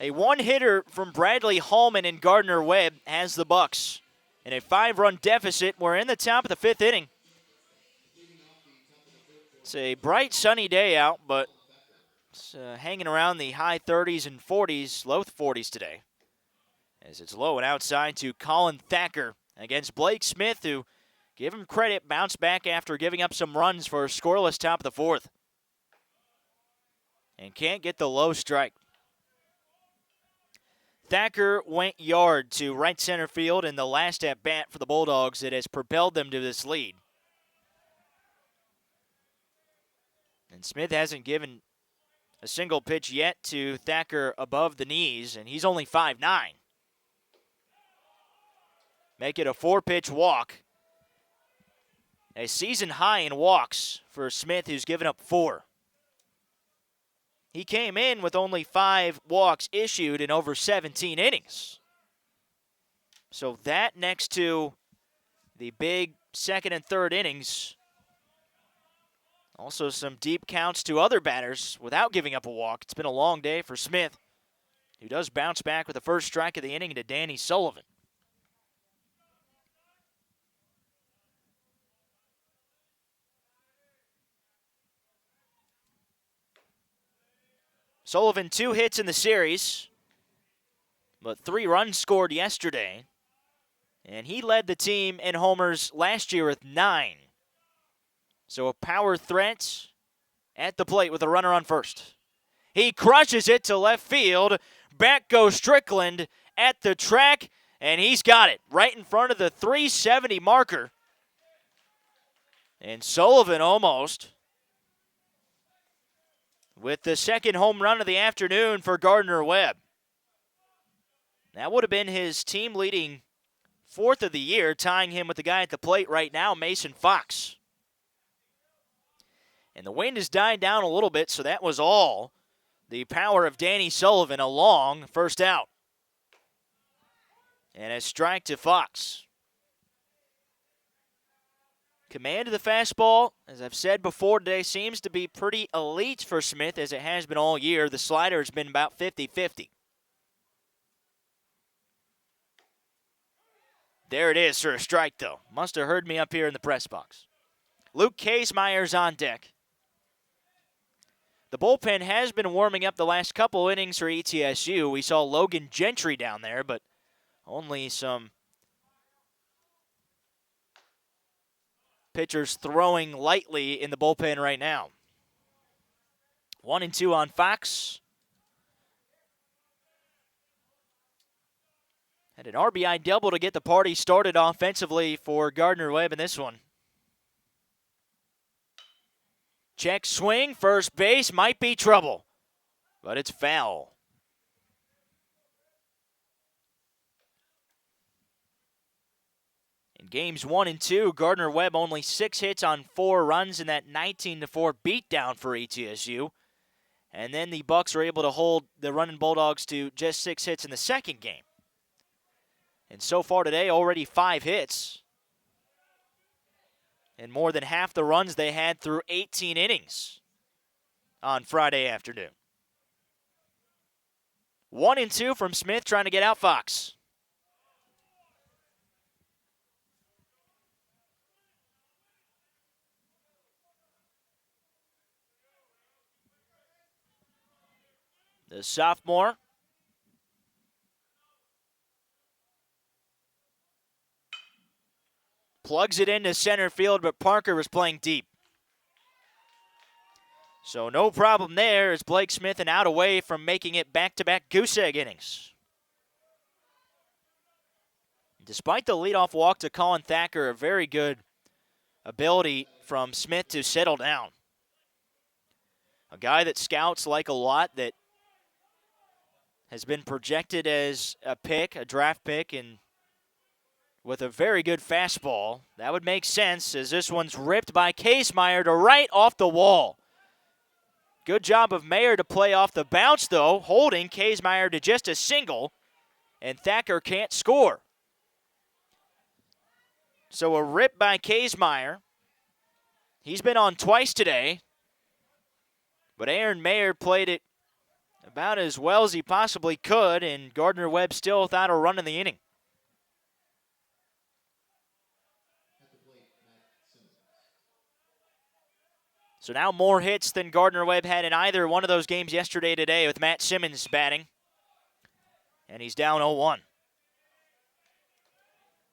A one-hitter from Bradley Hallman and Gardner Webb has the Bucs in a 5-run deficit. We're in the top of the 5th inning. It's a bright, sunny day out, but It's hanging around the high 30s and 40s, low 40s today. As it's low and outside to Colin Thacker against Blake Smith, who, give him credit, bounced back after giving up some runs for a scoreless top of the fourth. And can't get the low strike. Thacker went yard to right center field in the last at-bat for the Bulldogs that has propelled them to this lead. And Smith hasn't given a single pitch yet to Thacker above the knees, and he's only 5'9". Make it a 4-pitch walk. A season high in walks for Smith, who's given up 4. He came in with only 5 walks issued in over 17 innings. So that next to the big second and third innings, also some deep counts to other batters without giving up a walk. It's been a long day for Smith, who does bounce back with the first strike of the inning to Danny Sullivan. Sullivan 2 hits in the series, but 3 runs scored yesterday. And he led the team in homers last year with 9. So a power threat at the plate with a runner on first. He crushes it to left field. Back goes Strickland at the track, and he's got it right in front of the 370 marker. And Sullivan almost with the second home run of the afternoon for Gardner Webb. That would have been his team-leading 4th of the year, tying him with the guy at the plate right now, Mason Fox. And the wind has died down a little bit, so that was all the power of Danny Sullivan, a long first out. And a strike to Fox. Command of the fastball, as I've said before today, seems to be pretty elite for Smith, as it has been all year. The slider has been about 50-50. There it is for a strike, though. Must have heard me up here in the press box. Luke Kasemeyer's on deck. The bullpen has been warming up the last couple innings for ETSU. We saw Logan Gentry down there, but only some pitchers throwing lightly in the bullpen right now. 1-2 on Fox. Had an RBI double to get the party started offensively for Gardner Webb in this one. Check swing, first base, might be trouble, but it's foul. In games 1 and 2, Gardner Webb only 6 hits on 4 runs in that 19-4 beatdown for ETSU. And then the Bucks are able to hold the Runnin' Bulldogs to just 6 hits in the second game. And so far today, already 5 hits. And more than half the runs they had through 18 innings on Friday afternoon. 1-2 from Smith trying to get out Fox. The sophomore plugs it into center field, but Parker was playing deep. So no problem there as Blake Smith an out away from making it back-to-back goose egg innings. Despite the leadoff walk to Colin Thacker, a very good ability from Smith to settle down. A guy that scouts like a lot, that has been projected as a pick, a draft pick, and with a very good fastball. That would make sense as this one's ripped by Kasemeyer to right off the wall. Good job of Mayer to play off the bounce, though, holding Kasemeyer to just a single, and Thacker can't score. So a rip by Kasemeyer. He's been on twice today, but Aaron Mayer played it about as well as he possibly could, and Gardner Webb still without a run in the inning. So now more hits than Gardner Webb had in either one of those games yesterday today with Matt Simmons batting. And he's down 0-1.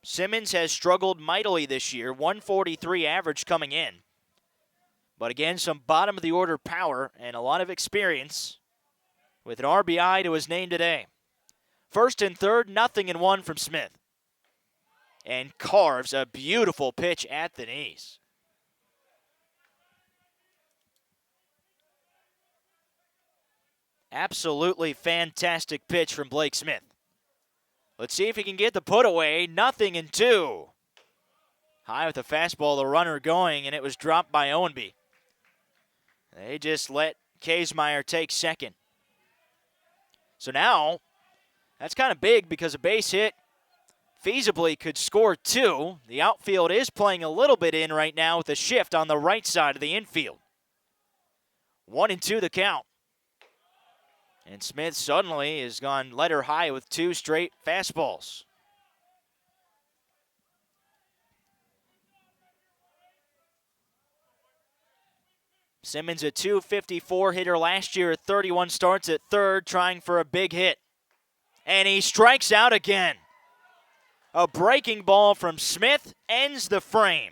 Simmons has struggled mightily this year, 143 average coming in. But again, some bottom of the order power and a lot of experience with an RBI to his name today. First and third, 0-1 from Smith. And carves a beautiful pitch at the knees. Absolutely fantastic pitch from Blake Smith. Let's see if he can get the put away. 0-2. High with the fastball, the runner going, and it was dropped by Owenby. They just let Kaysmeyer take second. So now, that's kind of big because a base hit feasibly could score 2. The outfield is playing a little bit in right now with a shift on the right side of the infield. 1-2 the count. And Smith suddenly has gone letter high with 2 straight fastballs. Simmons, a .254 hitter last year at 31 starts at third, trying for a big hit. And he strikes out again. A breaking ball from Smith ends the frame.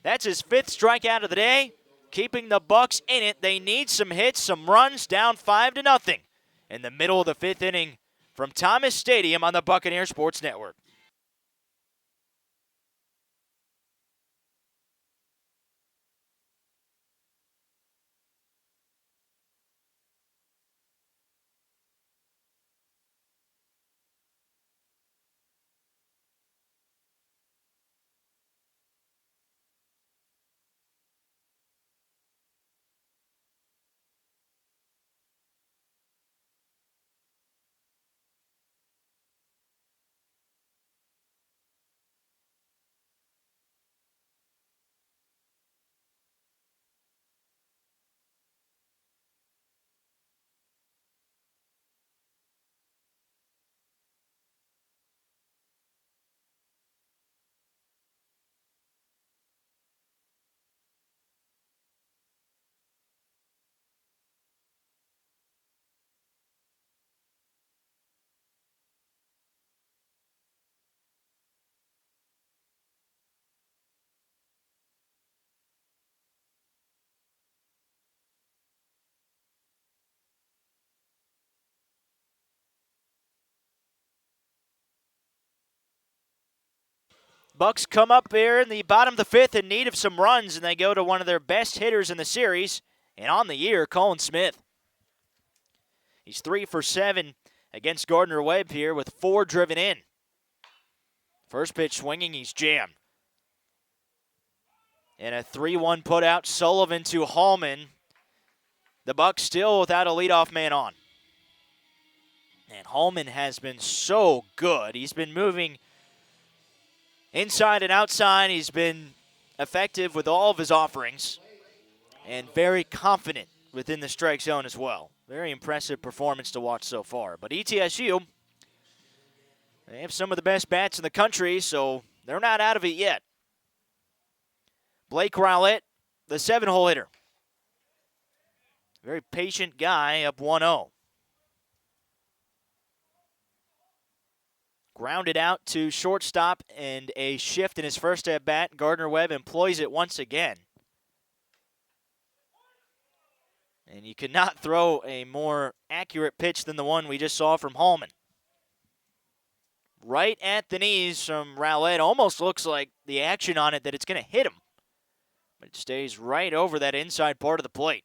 That's his 5th strikeout of the day, keeping the Bucks in it. They need some hits, some runs, down 5-0 in the middle of the 5th inning from Thomas Stadium on the Buccaneer Sports Network. Bucks come up here in the bottom of the 5th in need of some runs, and they go to one of their best hitters in the series, and on the year, Colin Smith. He's 3 for 7 against Gardner Webb here with 4 driven in. First pitch swinging, he's jammed. And a 3-1 put out, Sullivan to Hallman. The Bucks still without a leadoff man on. And Hallman has been so good. He's been moving inside and outside. He's been effective with all of his offerings and very confident within the strike zone as well. Very impressive performance to watch so far. But ETSU, they have some of the best bats in the country, so they're not out of it yet. Blake Rowlett, the 7-hole hitter. Very patient guy, up 1-0. Grounded out to shortstop and a shift in his first at-bat. Gardner Webb employs it once again. And you could not throw a more accurate pitch than the one we just saw from Hallman. Right at the knees from Rowlett. Almost looks like the action on it that it's going to hit him. But it stays right over that inside part of the plate.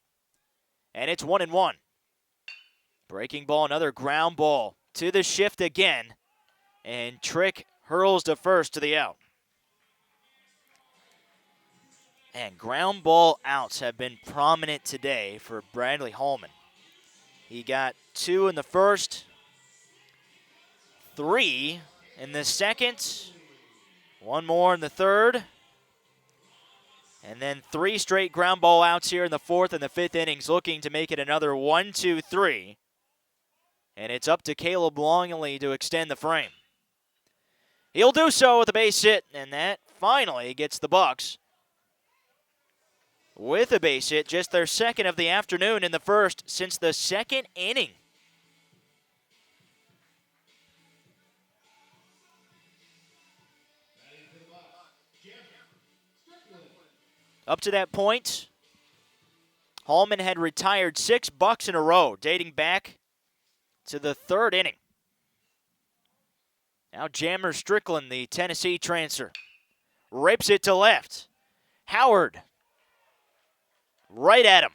And it's 1-1. Breaking ball, another ground ball to the shift again. And Trick hurls to first to the out. And ground ball outs have been prominent today for Bradley Hallman. He got 2 in the first, 3 in the second, 1 more in the third, and then 3 straight ground ball outs here in the 4th and the 5th innings, looking to make it another 1-2-3. And it's up to Caleb Longley to extend the frame. He'll do so with a base hit, and that finally gets the Bucks with a base hit, just their second of the afternoon in the first since the second inning. Up to that point, Hallman had retired 6 bucks in a row, dating back to the third inning. Now Jammer Strickland, the Tennessee transfer, rips it to left. Howard, right at him.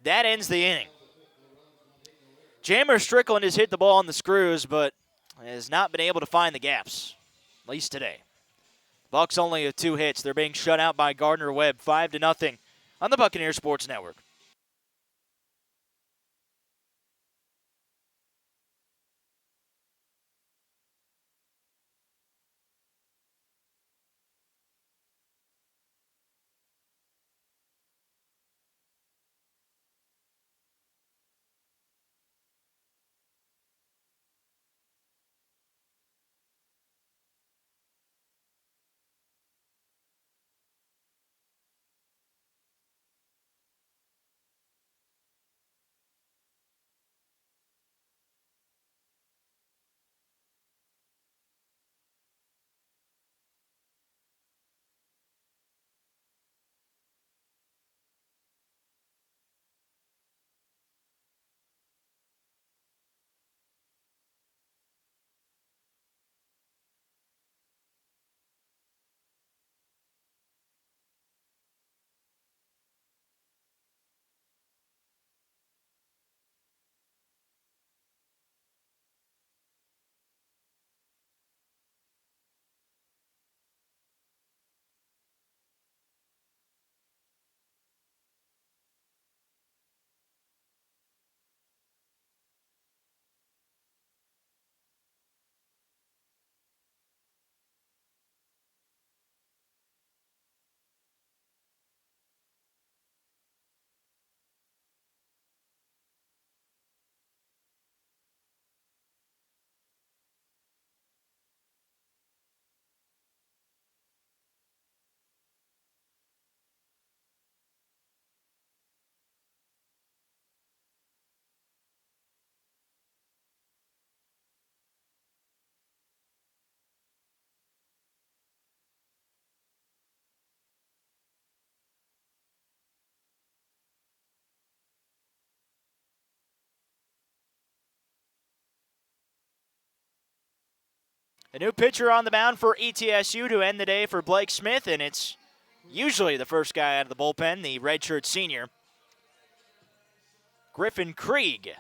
That ends the inning. Jammer Strickland has hit the ball on the screws, but has not been able to find the gaps, at least today. Bucks only have 2 hits. They're being shut out by Gardner Webb, 5-0 on the Buccaneers Sports Network. A new pitcher on the mound for ETSU to end the day for Blake Smith, and it's usually the first guy out of the bullpen, the redshirt senior, Griffin Krieg.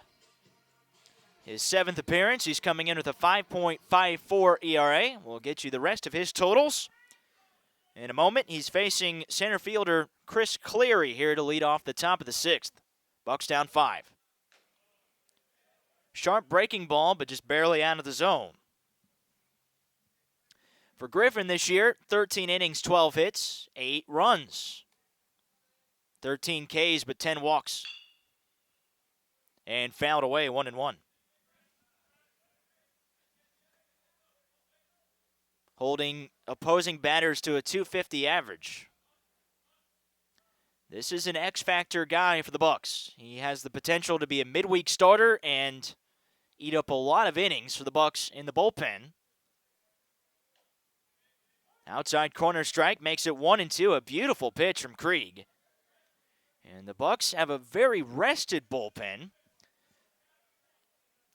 His 7th appearance, he's coming in with a 5.54 ERA. We'll get you the rest of his totals in a moment. He's facing center fielder Chris Cleary here to lead off the top of the 6th. Bucks down 5. Sharp breaking ball, but just barely out of the zone. For Griffin this year, 13 innings, 12 hits, 8 runs. 13 Ks, but 10 walks. And fouled away 1-1. Holding opposing batters to a .250 average. This is an X-factor guy for the Bucks. He has the potential to be a midweek starter and eat up a lot of innings for the Bucks in the bullpen. Outside corner strike makes it 1-2. A beautiful pitch from Krieg. And the Bucks have a very rested bullpen.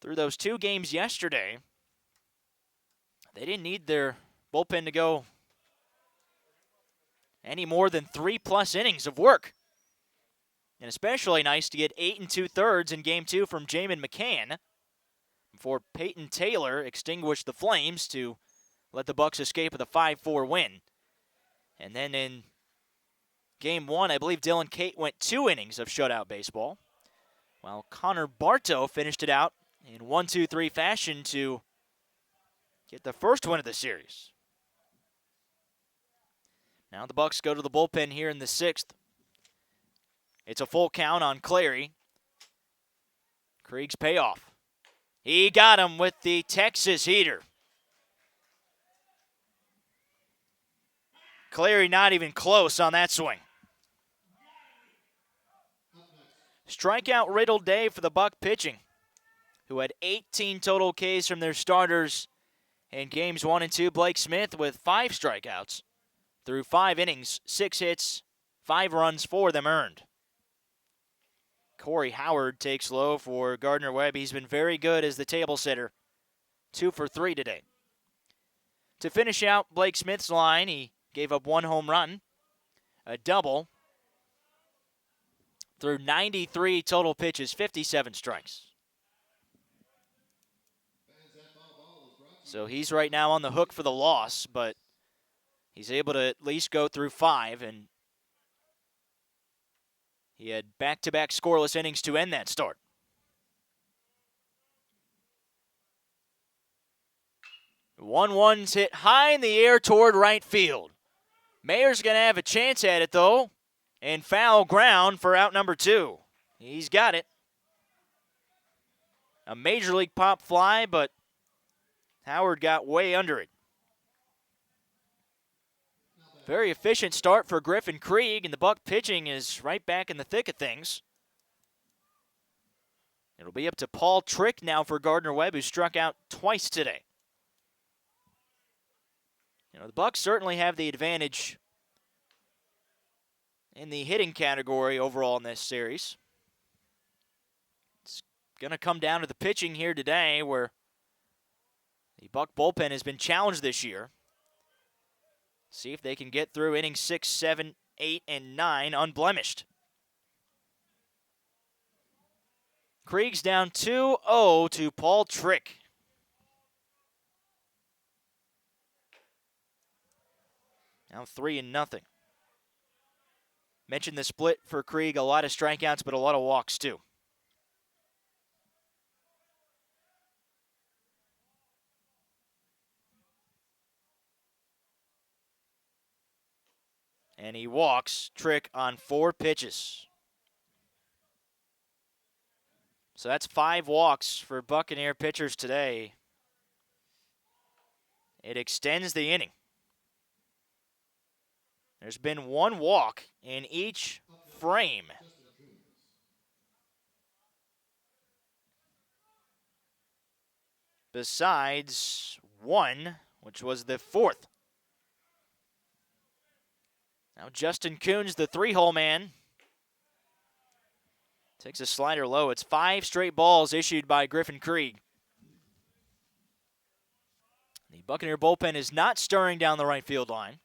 Through those 2 games yesterday, they didn't need their bullpen to go any more than 3+ innings of work. And especially nice to get 8 2/3 in Game 2 from Jamin McCann before Peyton Taylor extinguished the flames to let the Bucks escape with a 5-4 win. And then in Game 1, I believe Dylan Cate went 2 innings of shutout baseball, while Connor Bartow finished it out in 1-2-3 fashion to get the first win of the series. Now the Bucks go to the bullpen here in the 6th. It's a full count on Cleary. Krieg's payoff. He got him with the Texas heater. Cleary not even close on that swing. Strikeout-riddled day for the Buck pitching, who had 18 total Ks from their starters in games 1 and 2. Blake Smith with 5 strikeouts through 5 innings, 6 hits, 5 runs, 4 of them earned. Corey Howard takes low for Gardner Webb. He's been very good as the table setter, 2 for 3 today. To finish out Blake Smith's line, he gave up 1 home run, a double, through 93 total pitches, 57 strikes. So he's right now on the hook for the loss, but he's able to at least go through 5, and he had back-to-back scoreless innings to end that start. The 1-1's hit high in the air toward right field. Mayer's going to have a chance at it, though, and foul ground for out number 2. He's got it. A major league pop fly, but Howard got way under it. Very efficient start for Griffin Krieg, and the Buck pitching is right back in the thick of things. It'll be up to Paul Trick now for Gardner Webb, who struck out twice today. You know, the Bucks certainly have the advantage in the hitting category overall in this series. It's going to come down to the pitching here today, where the Buck bullpen has been challenged this year. See if they can get through innings 6, 7, 8, and 9 unblemished. Krieg's down 2-0 to Paul Trick. Now 3-0. Mentioned the split for Krieg, a lot of strikeouts, but a lot of walks too. And he walks Trick on 4 pitches. So that's 5 walks for Buccaneer pitchers today. It extends the inning. There's been 1 walk in each frame. Besides 1, which was the 4th. Now Justin Coons, the 3-hole man, takes a slider low. It's 5 straight balls issued by Griffin Krieg. The Buccaneer bullpen is not stirring down the right field line.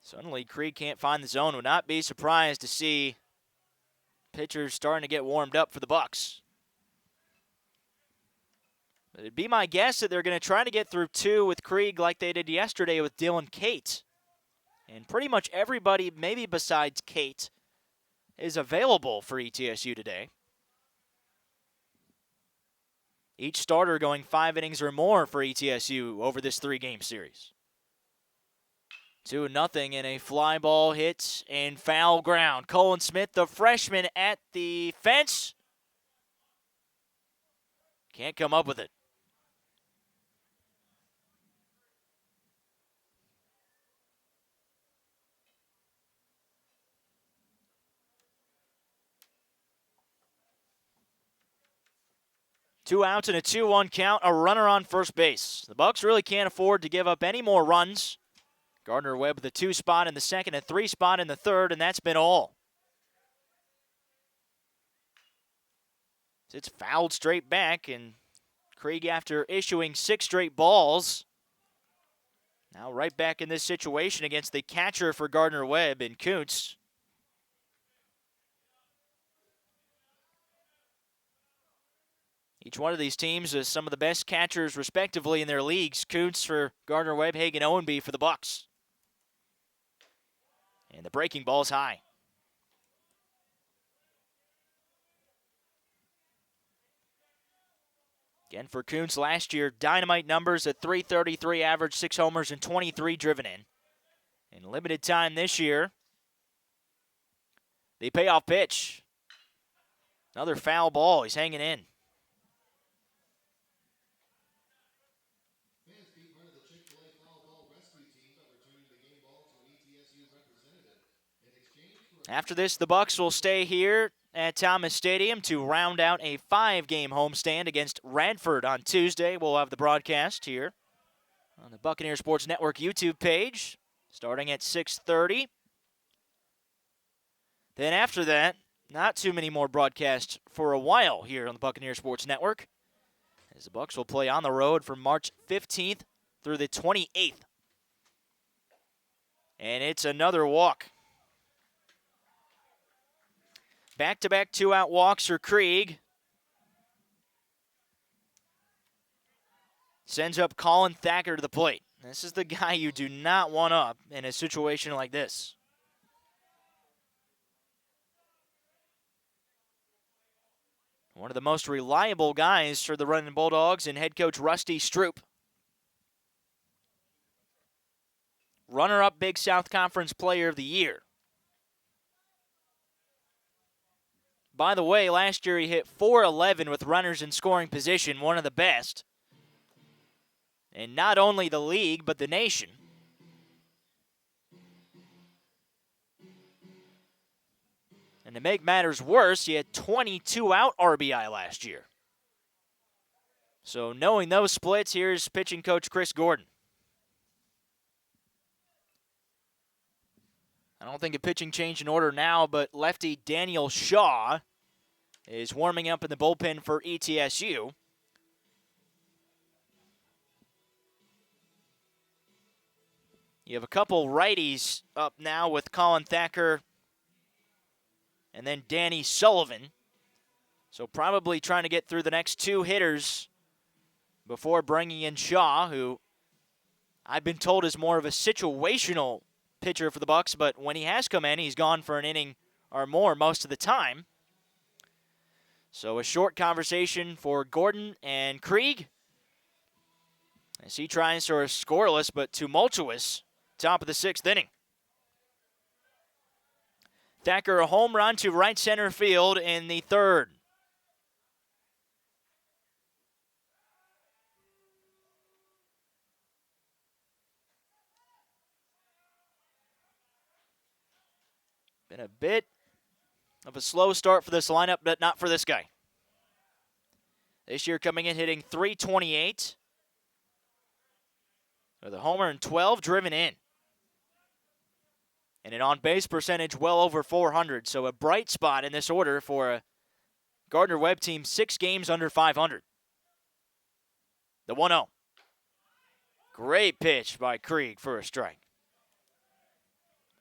Suddenly, Krieg can't find the zone. Would not be surprised to see pitchers starting to get warmed up for the Bucks. It'd be my guess that they're going to try to get through 2 with Krieg like they did yesterday with Dylan Cate. And pretty much everybody, maybe besides Cate, is available for ETSU today. Each starter going 5 innings or more for ETSU over this 3-game series. 2-0 and a fly ball hit and foul ground. Colin Smith, the freshman, at the fence. Can't come up with it. Two outs and a 2-1 count, a runner on first base. The Bucks really can't afford to give up any more runs. Gardner Webb with a 2 spot in the second, a 3 spot in the third, and that's been all. It's fouled straight back, and Krieg, after issuing 6 straight balls, now right back in this situation against the catcher for Gardner Webb in Kuntz. Each one of these teams is some of the best catchers, respectively, in their leagues. Kuntz for Gardner Webb, Hagen Owenby for the Bucks. And the breaking ball is high. Again, for Kuntz last year, dynamite numbers at .333 average, 6 homers and 23 driven in. In limited time this year, the payoff pitch. Another foul ball. He's hanging in. After this, the Bucks will stay here at Thomas Stadium to round out a 5-game homestand against Radford on Tuesday. We'll have the broadcast here on the Buccaneer Sports Network YouTube page starting at 6:30. Then after that, not too many more broadcasts for a while here on the Buccaneer Sports Network, as the Bucks will play on the road from March 15th through the 28th. And it's another walk. Back-to-back 2-out walks for Krieg. Sends up Colin Thacker to the plate. This is the guy you do not want up in a situation like this. One of the most reliable guys for the Running Bulldogs and head coach Rusty Stroop. Runner-up Big South Conference Player of the Year. By the way, last year he hit .411 with runners in scoring position, one of the best. And not only the league, but the nation. And to make matters worse, he had 22 out RBI last year. So knowing those splits, here's pitching coach Chris Gordon. I don't think a pitching change in order now, but lefty Daniel Shaw is warming up in the bullpen for ETSU. You have a couple righties up now with Colin Thacker and then Danny Sullivan. So probably trying to get through the next 2 hitters before bringing in Shaw, who I've been told is more of a situational pitcher for the Bucks, but when he has come in, he's gone for an inning or more most of the time. So a short conversation for Gordon and Krieg as he tries for a scoreless but tumultuous top of the 6th inning. Thacker a home run to right center field in the 3rd. Been a bit of a slow start for this lineup, but not for this guy. This year coming in hitting .328 with a homer and 12 driven in. And an on-base percentage well over .400, so a bright spot in this order for a Gardner Webb team 6 games under .500. The 1-0. Great pitch by Krieg for a strike.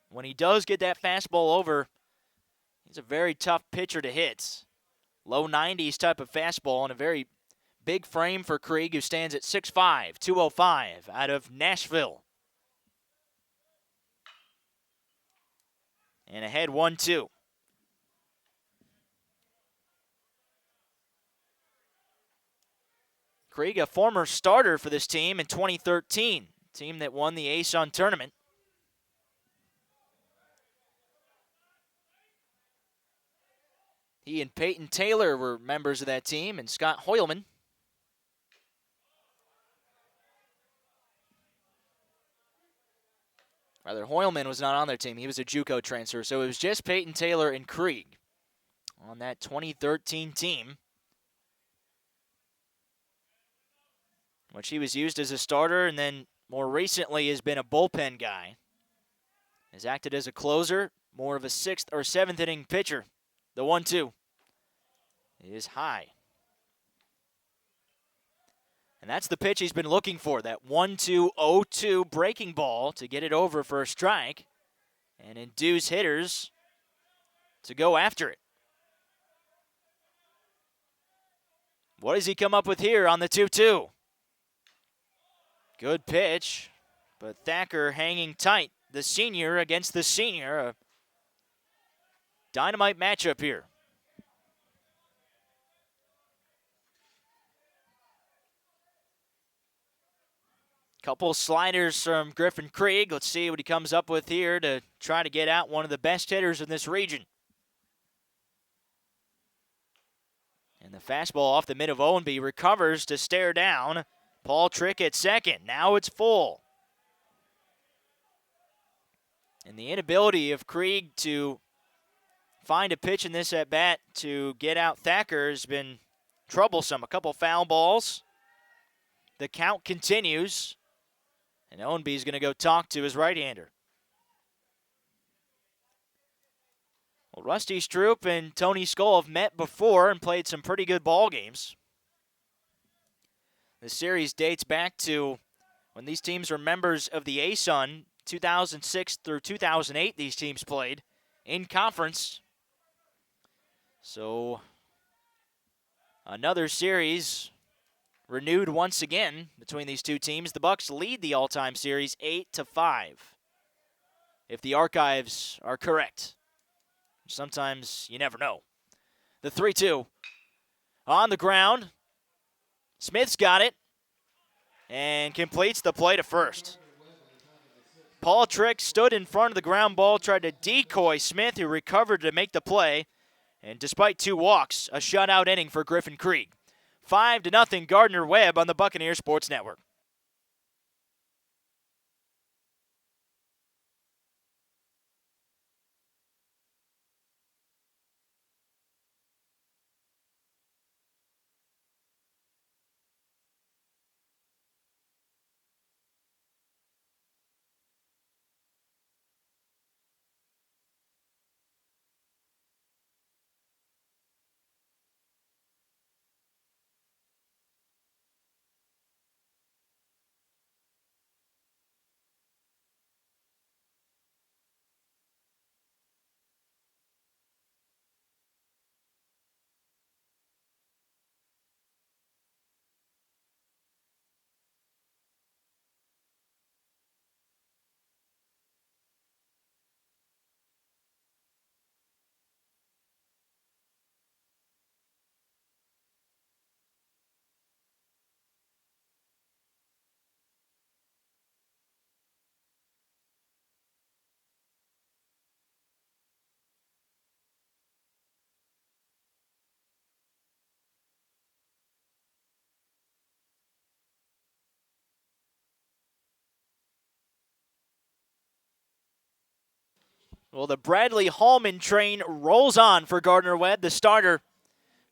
When he does get that fastball over, he's a very tough pitcher to hit. Low 90s type of fastball and a very big frame for Krieg, who stands at 6'5", 205 out of Nashville. And ahead 1-2. Krieg, a former starter for this team in 2013, team that won the ASUN tournament. He and Peyton Taylor were members of that team, and Scott Hoylman. Rather, Hoylman was not on their team. He was a JUCO transfer, so it was just Peyton Taylor and Krieg on that 2013 team, which he was used as a starter and then more recently has been a bullpen guy. Has acted as a closer, more of a 6th or 7th inning pitcher. The 1-2 is high. And that's the pitch he's been looking for, that 1-2-0-2 breaking ball to get it over for a strike and induce hitters to go after it. What does he come up with here on the 2-2? Good pitch, but Thacker hanging tight. The senior against the senior. A dynamite matchup here. Couple sliders from Griffin Krieg. Let's see what he comes up with here to try to get out one of the best hitters in this region. And the fastball off the mid of Owenby recovers to stare down Paul Trick at second. Now it's full. And the inability of Krieg to find a pitch in this at-bat to get out Thacker has been troublesome. A couple foul balls. The count continues, and Owenby's going to go talk to his right-hander. Well, Rusty Stroop and Tony Skull have met before and played some pretty good ball games. The series dates back to when these teams were members of the ASUN. 2006 through 2008, these teams played in conference. So another series renewed once again between these two teams. The Bucks lead the all-time series 8-5, if the archives are correct. Sometimes you never know. The 3-2 on the ground. Smith's got it and completes the play to first. Paul Trick stood in front of the ground ball, tried to decoy Smith, who recovered to make the play. And despite 2 walks, a shutout inning for Griffin Krieg. 5-0 Gardner Webb on the Buccaneer Sports Network. Well, the Bradley Hallman train rolls on for Gardner Webb. The starter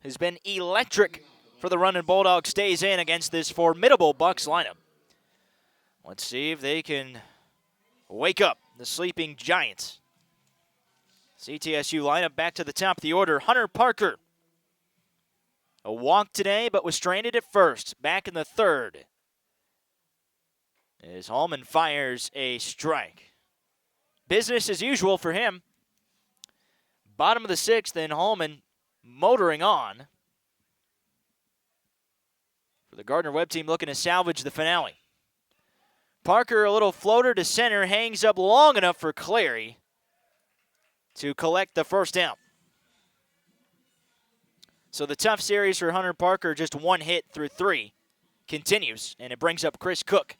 has been electric for the Running Bulldogs, stays in against this formidable Bucks lineup. Let's see if they can wake up the sleeping Giants. ETSU lineup back to the top of the order. Hunter Parker. A walk today, but was stranded at first. Back in the third, as Hallman fires a strike. Business as usual for him. Bottom of the 6th, and Hallman motoring on. For the Gardner Webb team looking to salvage the finale. Parker, a little floater to center, hangs up long enough for Clary to collect the first out. So the tough series for Hunter Parker, just 1 hit through 3, continues, and it brings up Chris Cook.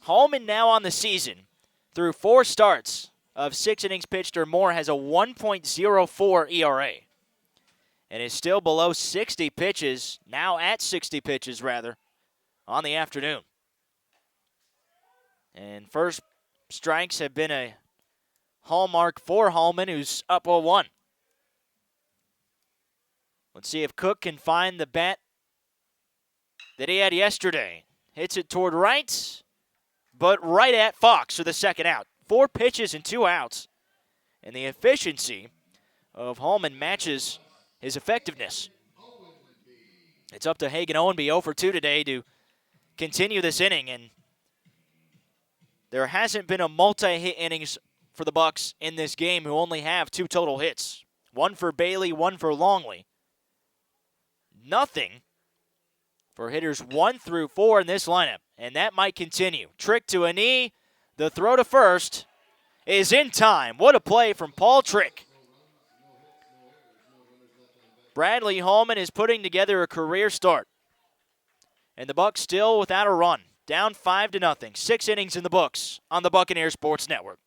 Hallman now on the season, through 4 starts of 6 innings pitched or more, has a 1.04 ERA. And is still below 60 pitches, now at 60 pitches rather, on the afternoon. And first strikes have been a hallmark for Hallman, who's up 0-1. Let's see if Cook can find the bat that he had yesterday. Hits it toward right, but right at Fox for the second out. 4 pitches and 2 outs. And the efficiency of Hallman matches his effectiveness. It's up to Hagan Owenby 0 for 2 today to continue this inning. And there hasn't been a multi-hit innings for the Bucks in this game, who only have 2 total hits. 1 for Bailey, 1 for Longley. Nothing for hitters 1 through 4 in this lineup, and that might continue. Trick to a knee. The throw to first is in time. What a play from Paul Trick. Bradley Hallman is putting together a career start, and the Bucks still without a run. Down 5-0. 6 innings in the books on the Buccaneer Sports Network.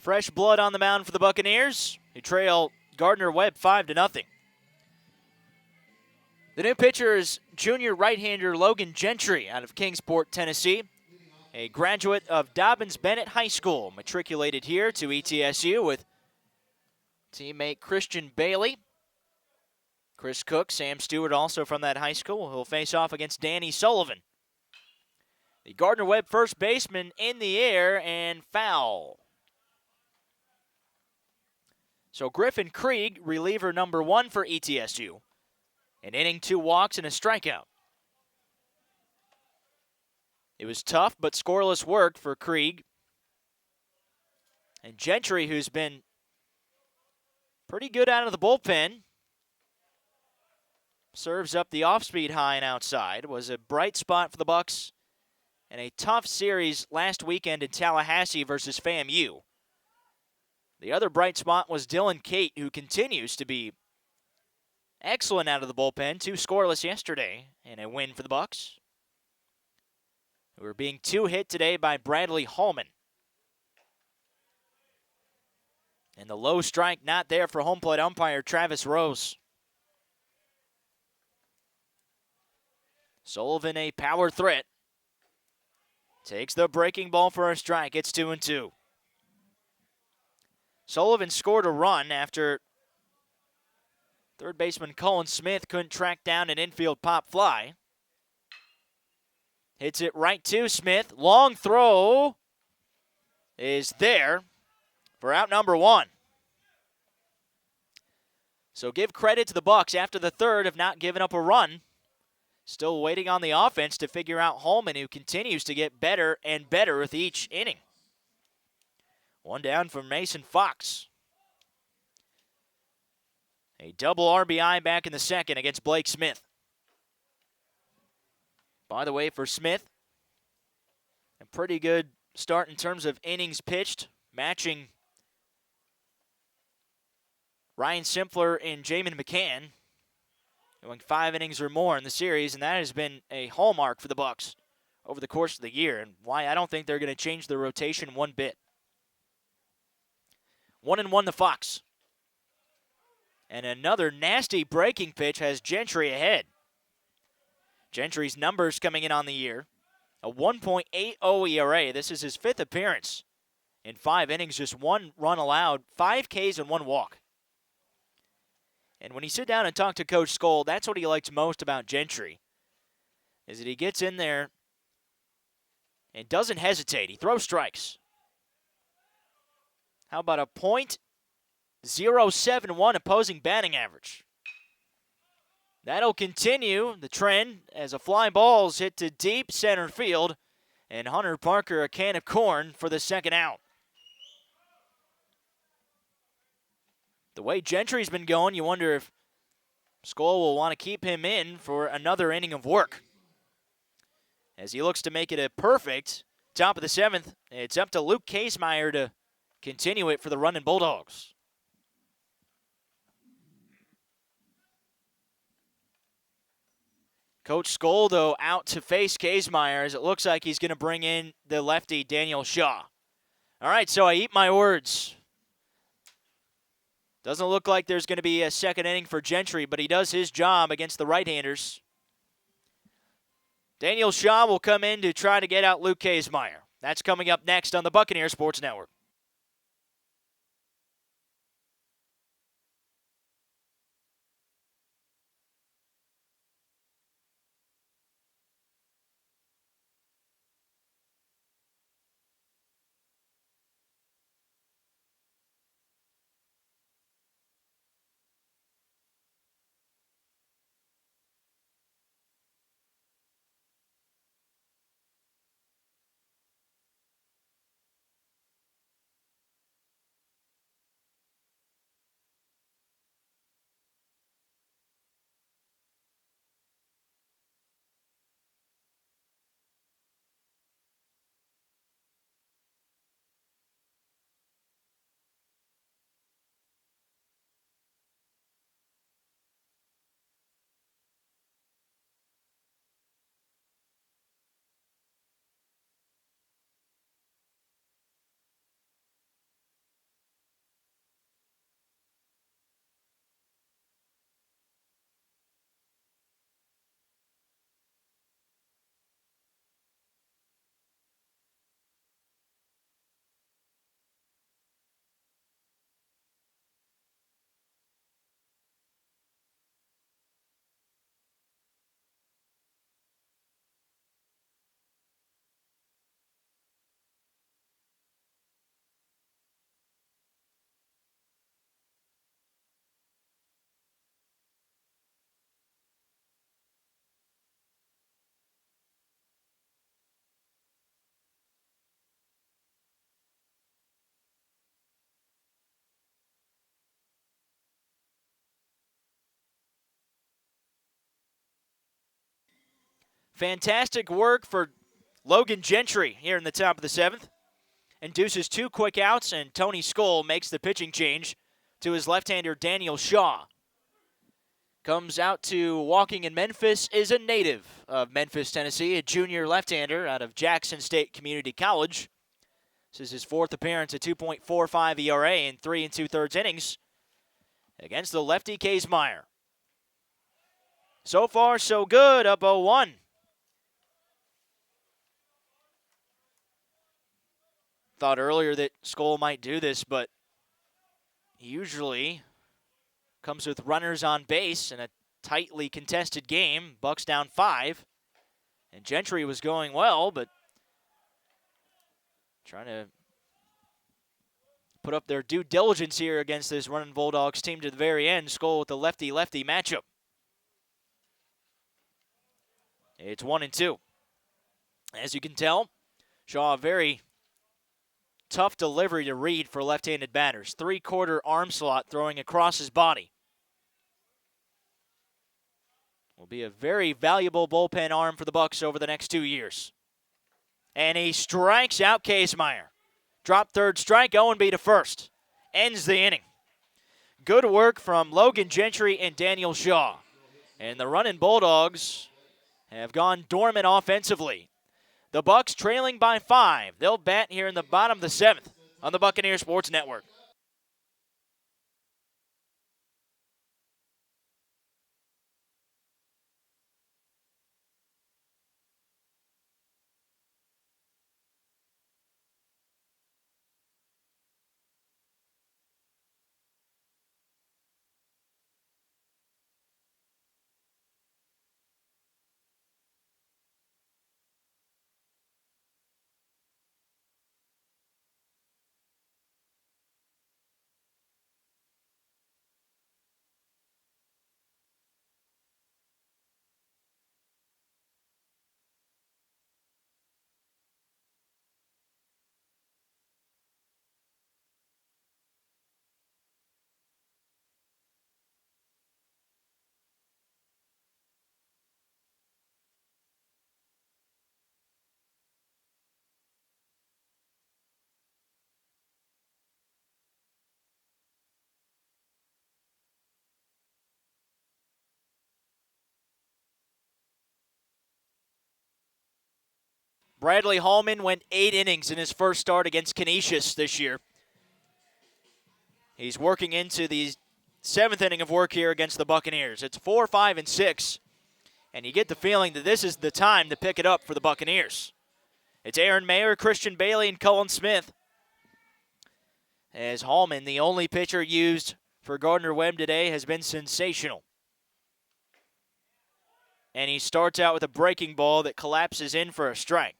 Fresh blood on the mound for the Buccaneers, who trail Gardner Webb 5-0. The new pitcher is junior right-hander Logan Gentry out of Kingsport, Tennessee, a graduate of Dobbins-Bennett High School, matriculated here to ETSU with teammate Christian Bailey. Chris Cook, Sam Stewart also from that high school. He'll face off against Danny Sullivan. The Gardner Webb first baseman in the air and foul. So Griffin Krieg, reliever number 1 for ETSU. An inning, 2 walks, and a strikeout. It was tough, but scoreless work for Krieg. And Gentry, who's been pretty good out of the bullpen, serves up the off-speed high and outside. Was a bright spot for the Bucs in a tough series last weekend in Tallahassee versus FAMU. The other bright spot was Dylan Cate, who continues to be excellent out of the bullpen. 2 scoreless yesterday and a win for the Bucs, who are being 2-hit today by Bradley Hallman. And the low strike not there for home plate umpire Travis Rose. Sullivan, a power threat, takes the breaking ball for a strike. It's 2-2. Sullivan scored a run after third baseman Colin Smith couldn't track down an infield pop fly. Hits it right to Smith. Long throw is there for out number 1. So give credit to the Bucs after the third of not giving up a run. Still waiting on the offense to figure out Holman, who continues to get better and better with each inning. 1 down from Mason Fox. A double RBI back in the second against Blake Smith. By the way, for Smith, a pretty good start in terms of innings pitched, matching Ryan Simpler and Jamin McCann, going 5 innings or more in the series, and that has been a hallmark for the Bucs over the course of the year, and why I don't think they're going to change the rotation one bit. 1-1 to Fox. And another nasty breaking pitch has Gentry ahead. Gentry's numbers coming in on the year. A 1.80 ERA. This is his 5th appearance in 5 innings, just 1 run allowed, 5 Ks and 1 walk. And when you sit down and talk to Coach Skoll, that's what he likes most about Gentry, is that he gets in there and doesn't hesitate. He throws strikes. How about a .071 opposing batting average? That'll continue the trend as a fly ball is hit to deep center field, and Hunter Parker a can of corn for the second out. The way Gentry's been going, you wonder if Skoll will want to keep him in for another inning of work. As he looks to make it a perfect top of the 7th, it's up to Luke Kasemeyer to continue it for the Runnin' Bulldogs. Coach Skoll, though, out to face Kasemeyer, as it looks like he's going to bring in the lefty Daniel Shaw. All right, so I eat my words. Doesn't look like there's going to be a second inning for Gentry, but he does his job against the right-handers. Daniel Shaw will come in to try to get out Luke Kasemeyer. That's coming up next on the Buccaneer Sports Network. Fantastic work for Logan Gentry here in the top of the 7th. Induces 2 quick outs, and Tony Skoll makes the pitching change to his left-hander Daniel Shaw. Comes out to walking in Memphis, is a native of Memphis, Tennessee, a junior left-hander out of Jackson State Community College. This is his 4th appearance, a 2.45 ERA in 3 2/3 innings against the lefty Case Meyer. So far, so good, up 0-1. Thought earlier that Skoll might do this, but he usually comes with runners on base in a tightly contested game. Bucks down 5. And Gentry was going well, but trying to put up their due diligence here against this running Bulldogs team to the very end. Skoll with the lefty-lefty matchup. It's 1-2. As you can tell, Shaw, a very tough delivery to read for left-handed batters. 3/4 arm slot throwing across his body. Will be a very valuable bullpen arm for the Bucks over the next 2 years. And he strikes out Case Meyer. Drop third strike, 0-B to first. Ends the inning. Good work from Logan Gentry and Daniel Shaw. And the running Bulldogs have gone dormant offensively. The Bucks trailing by 5. They'll bat here in the bottom of the 7th on the Buccaneer Sports Network. Bradley Hallman went 8 innings in his first start against Canisius this year. He's working into the 7th inning of work here against the Buccaneers. It's 4, 5, and 6, and you get the feeling that this is the time to pick it up for the Buccaneers. It's Aaron Mayer, Christian Bailey, and Cullen Smith. As Hallman, the only pitcher used for Gardner Webb today, has been sensational. And he starts out with a breaking ball that collapses in for a strike.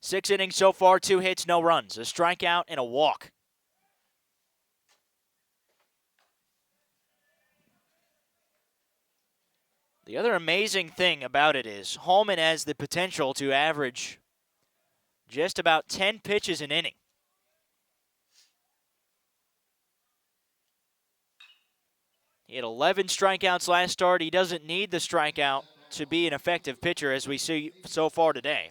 6 innings so far, 2 hits, no runs, a strikeout and a walk. The other amazing thing about it is Hallman has the potential to average just about 10 pitches an inning. He had 11 strikeouts last start. He doesn't need the strikeout to be an effective pitcher, as we see so far today.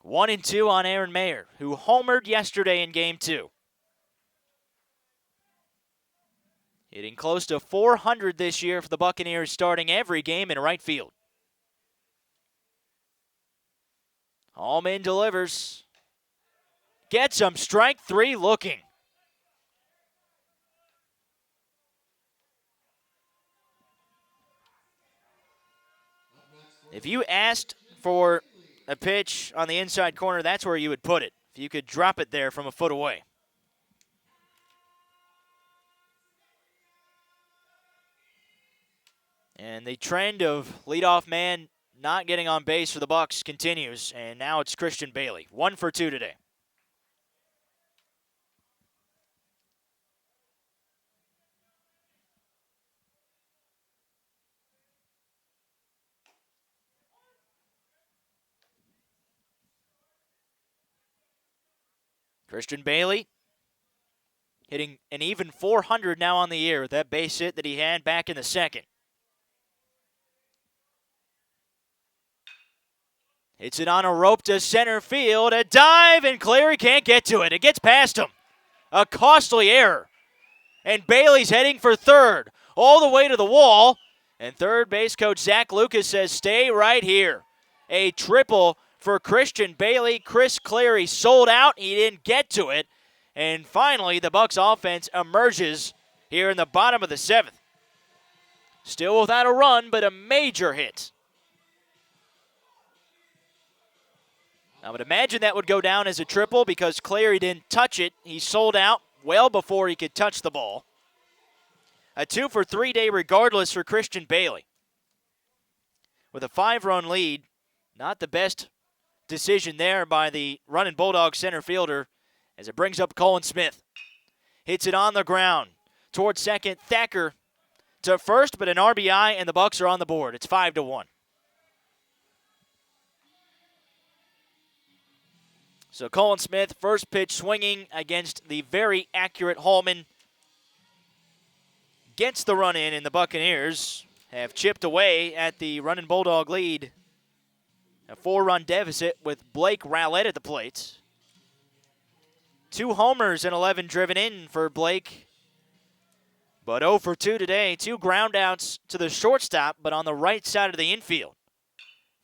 1-2 on Aaron Mayer, who homered yesterday in Game 2. Hitting close to 400 this year for the Buccaneers, starting every game in right field. Hallman delivers. Gets him, strike 3 looking. If you asked for a pitch on the inside corner, that's where you would put it. If you could drop it there from a foot away. And the trend of leadoff man not getting on base for the Bucks continues, and now it's Christian Bailey. 1 for 2 today. Christian Bailey hitting an even 400 now on the year with that base hit that he had back in the 2nd. Hits it on a rope to center field. A dive, and Clary can't get to it. It gets past him. A costly error. And Bailey's heading for third, all the way to the wall. And third base coach Zach Lucas says, stay right here. A triple for Christian Bailey. Chris Clary sold out. He didn't get to it. And finally, the Bucks offense emerges here in the bottom of the seventh. Still without a run, but a major hit. I would imagine that would go down as a triple because Clary didn't touch it. He sold out well before he could touch the ball. A 2-for-3 day regardless for Christian Bailey. With a 5-run lead, not the best decision there by the running Bulldog center fielder as it brings up Colin Smith. Hits it on the ground towards second. Thacker to first, but an RBI, and the Bucks are on the board. It's 5-1. So Colin Smith, first pitch swinging against the very accurate Hallman. Gets the run in, and the Buccaneers have chipped away at the running Bulldog lead. A 4-run deficit with Blake Rowlett at the plate. 2 homers and 11 driven in for Blake. But 0 for 2 today. 2 ground outs to the shortstop, but on the right side of the infield.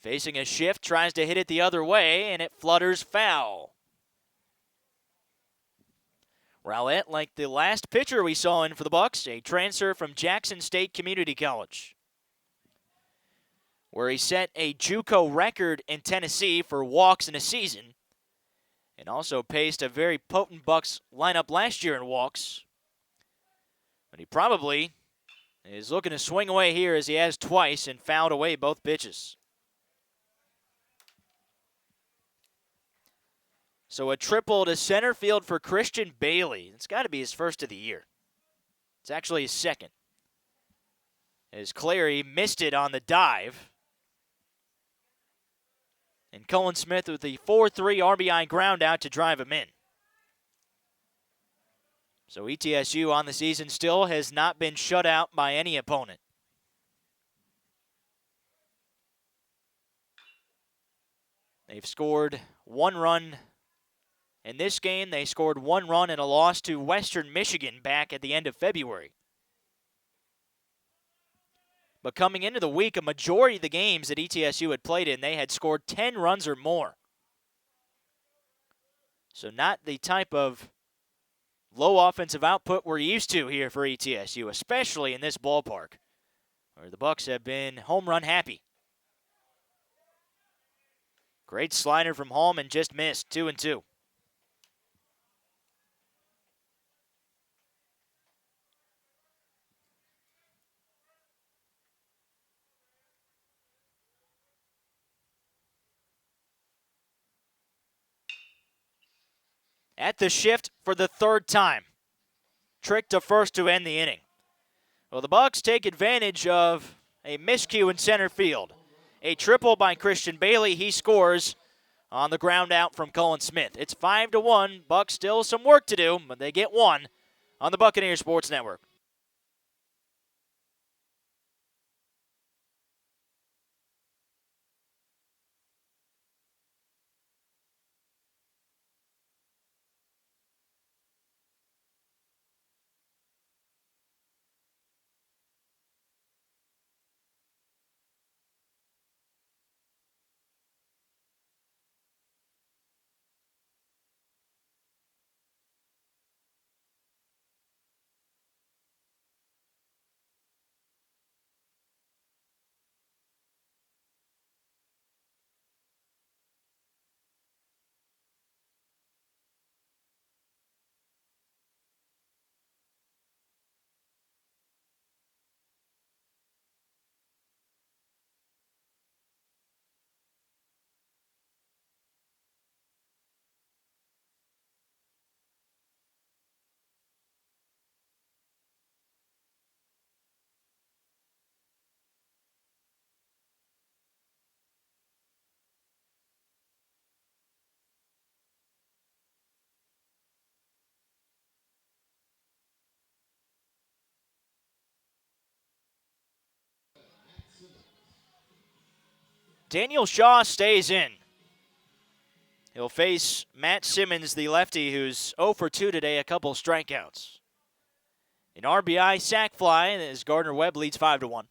Facing a shift, tries to hit it the other way, and it flutters foul. Rowlett, like the last pitcher we saw in for the Bucks, a transfer from Jackson State Community College, where he set a JUCO record in Tennessee for walks in a season, and also paced a very potent Bucks lineup last year in walks. But he probably is looking to swing away here as he has twice and fouled away both pitches. So a triple to center field for Christian Bailey. It's got to be his first of the year. It's actually his second, as Clary missed it on the dive. And Colin Smith with the 4-3 RBI ground out to drive him in. So ETSU on the season still has not been shut out by any opponent. They've scored 1 run in this game. They scored 1 run in a loss to Western Michigan back at the end of February. But coming into the week, a majority of the games that ETSU had played in, they had scored 10 runs or more. So not the type of low offensive output we're used to here for ETSU, especially in this ballpark, where the Bucks have been home run happy. Great slider from Hallman, just missed, 2-2. At the shift for the 3rd time. Trick to first to end the inning. Well, the Bucks take advantage of a miscue in center field. A triple by Christian Bailey. He scores on the ground out from Colin Smith. It's 5-1. Bucks still some work to do, but they get 1 on the Buccaneers Sports Network. Daniel Shaw stays in. He'll face Matt Simmons, the lefty, who's 0 for 2 today, a couple strikeouts. An RBI sac fly as Gardner Webb leads 5-1.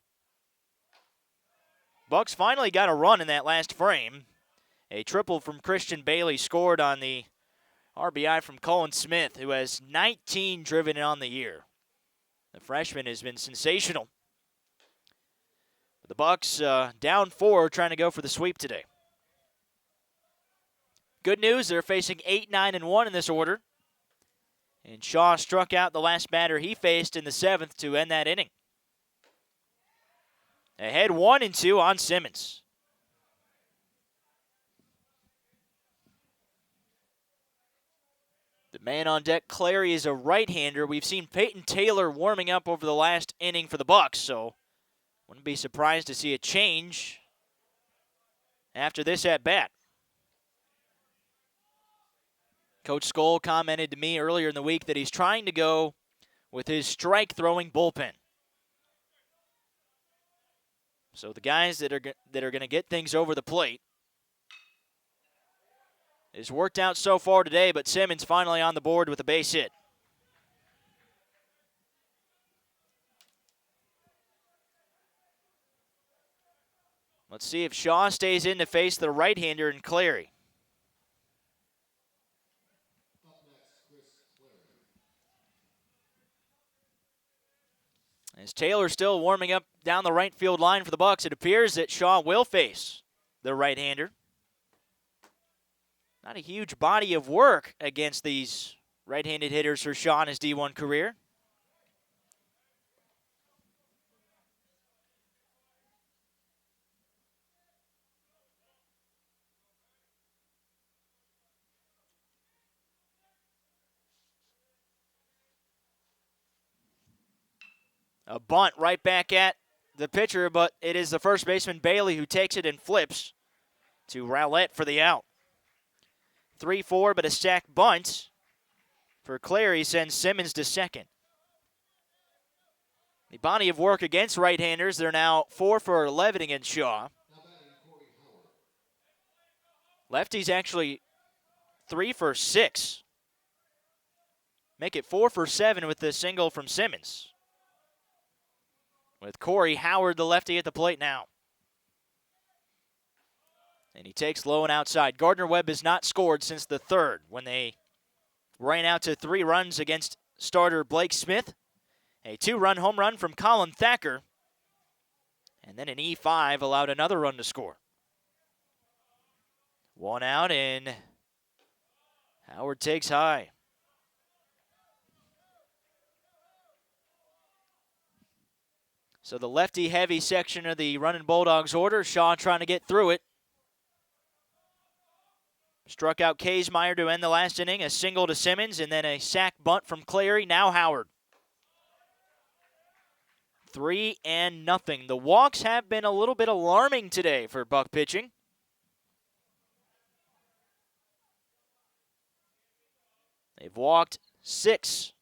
Bucks finally got a run in that last frame. A triple from Christian Bailey scored on the RBI from Colin Smith, who has 19 driven in on the year. The freshman has been sensational. The Bucks down 4, trying to go for the sweep today. Good news, they're facing 8, 9, and 1 in this order. And Shaw struck out the last batter he faced in the 7th to end that inning. Ahead 1-2 on Simmons. The man on deck, Clary, is a right-hander. We've seen Peyton Taylor warming up over the last inning for the Bucks, so wouldn't be surprised to see a change after this at-bat. Coach Skoll commented to me earlier in the week that he's trying to go with his strike-throwing bullpen. So the guys that are going to get things over the plate. It's worked out so far today, but Simmons finally on the board with a base hit. Let's see if Shaw stays in to face the right-hander in Clary. As Taylor still warming up down the right field line for the Bucks, it appears that Shaw will face the right-hander. Not a huge body of work against these right-handed hitters for Shaw in his D1 career. A bunt right back at the pitcher, but it is the first baseman Bailey who takes it and flips to Rowlett for the out. 3-4, but a sac bunt for Clary sends Simmons to second. The body of work against right-handers, they're now 4 for 11 against Shaw. Lefties actually 3 for 6. Make it 4 for 7 with the single from Simmons. With Corey Howard, the lefty, at the plate now. And he takes low and outside. Gardner Webb has not scored since the 3rd when they ran out to 3 runs against starter Blake Smith. A 2-run home run from Colin Thacker. And then an E5 allowed another run to score. 1 out, and Howard takes high. So the lefty-heavy section of the running Bulldogs order, Shaw trying to get through it. Struck out Kaysmeyer to end the last inning, a single to Simmons, and then a sac bunt from Clary, now Howard. 3-0. The walks have been a little bit alarming today for Buck pitching. They've walked 6.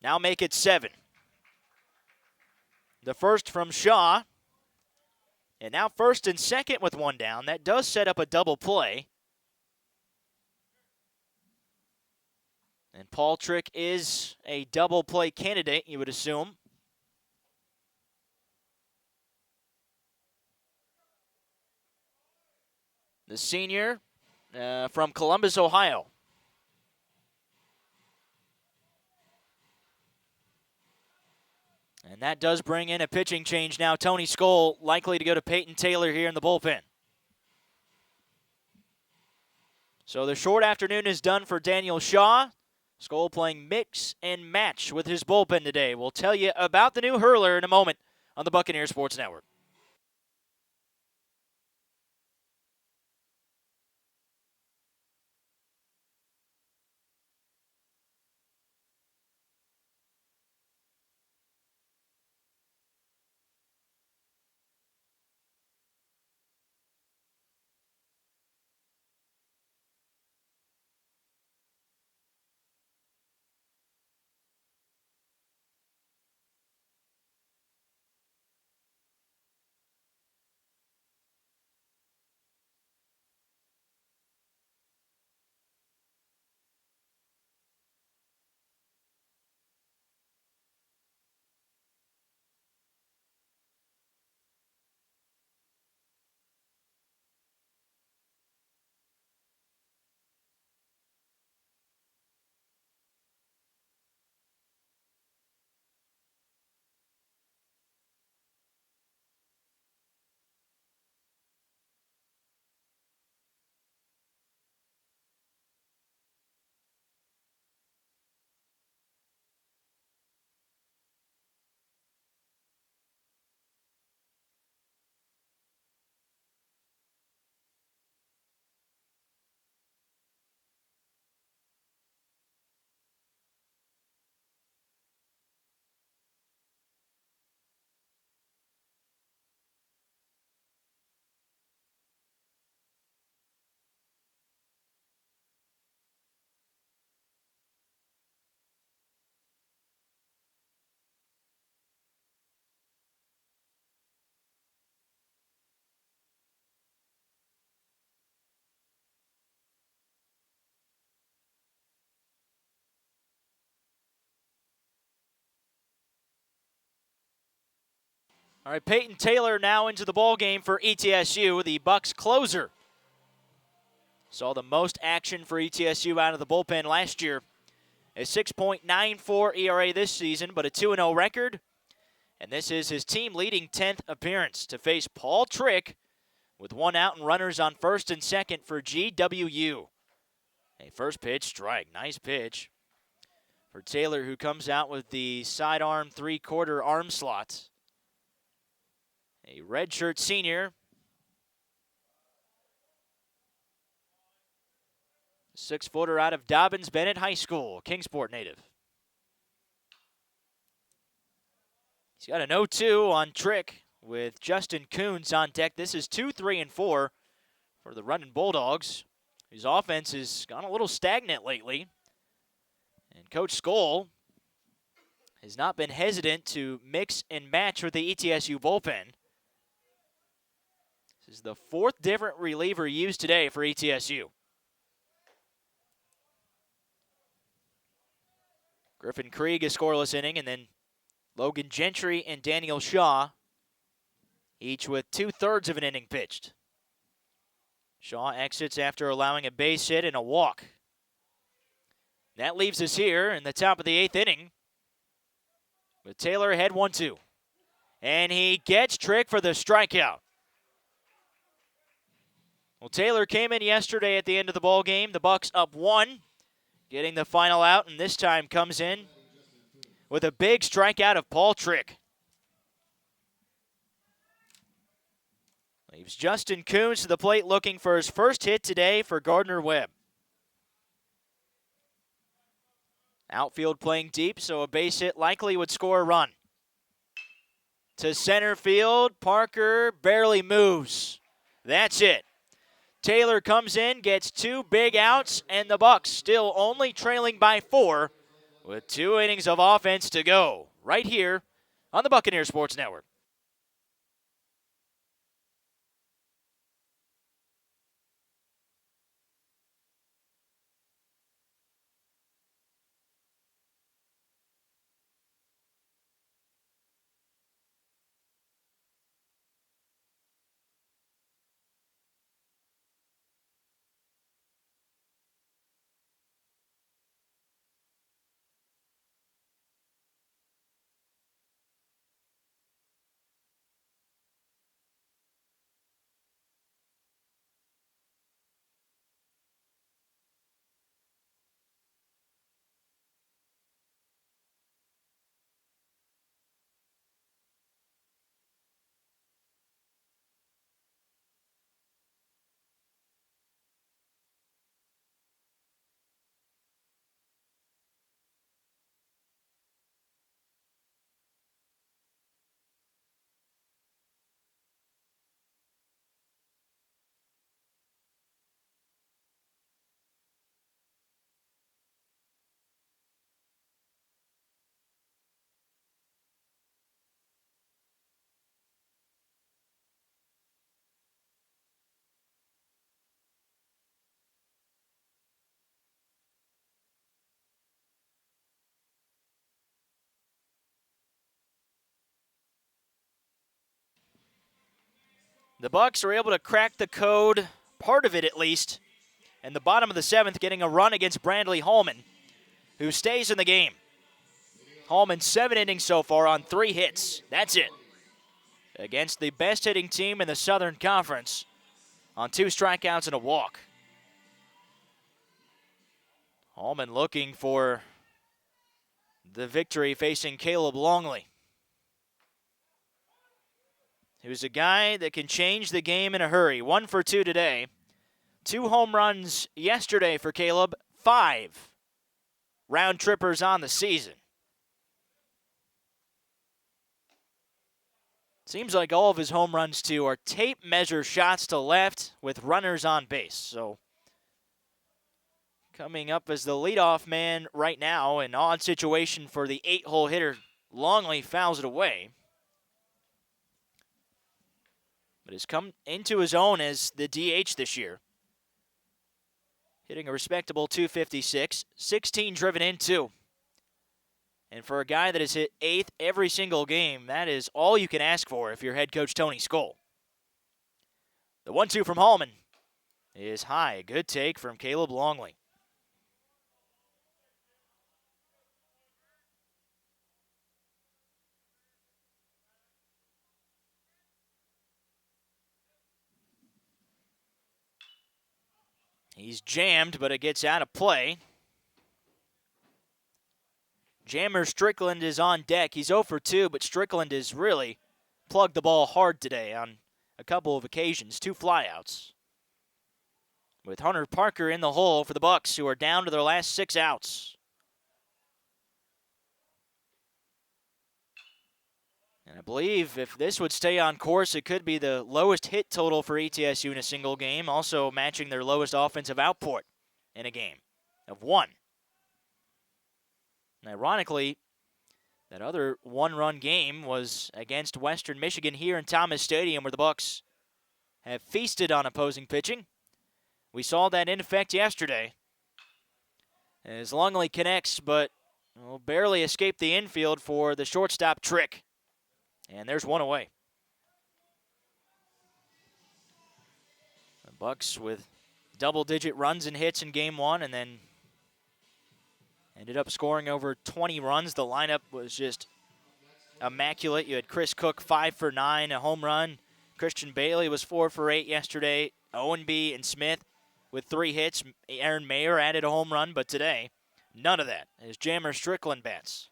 Now make it 7. The first from Shaw. And now first and second with 1 down. That does set up a double play. And Paultrick is a double play candidate, you would assume. The senior from Columbus, Ohio. And that does bring in a pitching change now. Tony Skoll likely to go to Peyton Taylor here in the bullpen. So the short afternoon is done for Daniel Shaw. Skoll playing mix and match with his bullpen today. We'll tell you about the new hurler in a moment on the Buccaneers Sports Network. All right, Peyton Taylor now into the ball game for ETSU, the Bucks closer. Saw the most action for ETSU out of the bullpen last year. A 6.94 ERA this season, but a 2-0 record. And this is his team-leading 10th appearance to face Paul Trick with one out and runners on first and second for GWU. A first pitch, strike. Nice pitch for Taylor, who comes out with the sidearm three-quarter arm slot. A redshirt senior. 6-footer out of Dobbins Bennett High School, Kingsport native. He's got an 0-2 on Trick with Justin Coons on deck. This is 2, 3, and 4 for the Running Bulldogs, whose offense has gone a little stagnant lately. And Coach Skoll has not been hesitant to mix and match with the ETSU bullpen. This is the fourth different reliever used today for ETSU. Griffin Krieg, a scoreless inning, and then Logan Gentry and Daniel Shaw, each with 2/3 of an inning pitched. Shaw exits after allowing a base hit and a walk. That leaves us here in the top of the 8th inning with Taylor ahead 1-2. And he gets Trick for the strikeout. Well, Taylor came in yesterday at the end of the ball game. The Bucks up 1, getting the final out, and this time comes in with a big strikeout of Paul Trick. Leaves Justin Coons to the plate looking for his first hit today for Gardner Webb. Outfield playing deep, so a base hit likely would score a run. To center field, Parker barely moves. That's it. Taylor comes in, gets 2 big outs, and the Bucks still only trailing by 4 with 2 innings of offense to go right here on the Buccaneer Sports Network. The Bucks are able to crack the code, part of it at least, in the bottom of the 7th, getting a run against Brandley Hallman, who stays in the game. Hallman 7 innings so far on 3 hits. That's it. Against the best hitting team in the Southern Conference on 2 strikeouts and a walk. Hallman looking for the victory facing Caleb Longley, who's a guy that can change the game in a hurry. 1 for 2 today. 2 home runs yesterday for Caleb. 5 round trippers on the season. Seems like all of his home runs, too, are tape measure shots to left with runners on base. So coming up as the leadoff man right now, an odd situation for the 8-hole hitter. Longley fouls it away, but has come into his own as the DH this year. Hitting a respectable .256, 16 driven in, 2. And for a guy that has hit 8th every single game, that is all you can ask for if you're head coach Tony Skoll. The 1-2 from Hallman is high. Good take from Caleb Longley. He's jammed, but it gets out of play. Jammer Strickland is on deck. He's 0 for 2, but Strickland has really plugged the ball hard today on a couple of occasions. 2 flyouts. With Hunter Parker in the hole for the Bucks, who are down to their last 6 outs. And I believe if this would stay on course, it could be the lowest hit total for ETSU in a single game, also matching their lowest offensive output in a game of 1. And ironically, that other 1-run game was against Western Michigan here in Thomas Stadium, where the Bucks have feasted on opposing pitching. We saw that in effect yesterday, as Longley connects, but will barely escape the infield for the shortstop trick. And there's 1 away. The Bucks with double-digit runs and hits in Game 1, and then ended up scoring over 20 runs. The lineup was just immaculate. You had Chris Cook 5 for 9, a home run. Christian Bailey was 4 for 8 yesterday. Owenby and Smith with 3 hits. Aaron Mayer added a home run, but today, none of that as Jammer Strickland bats.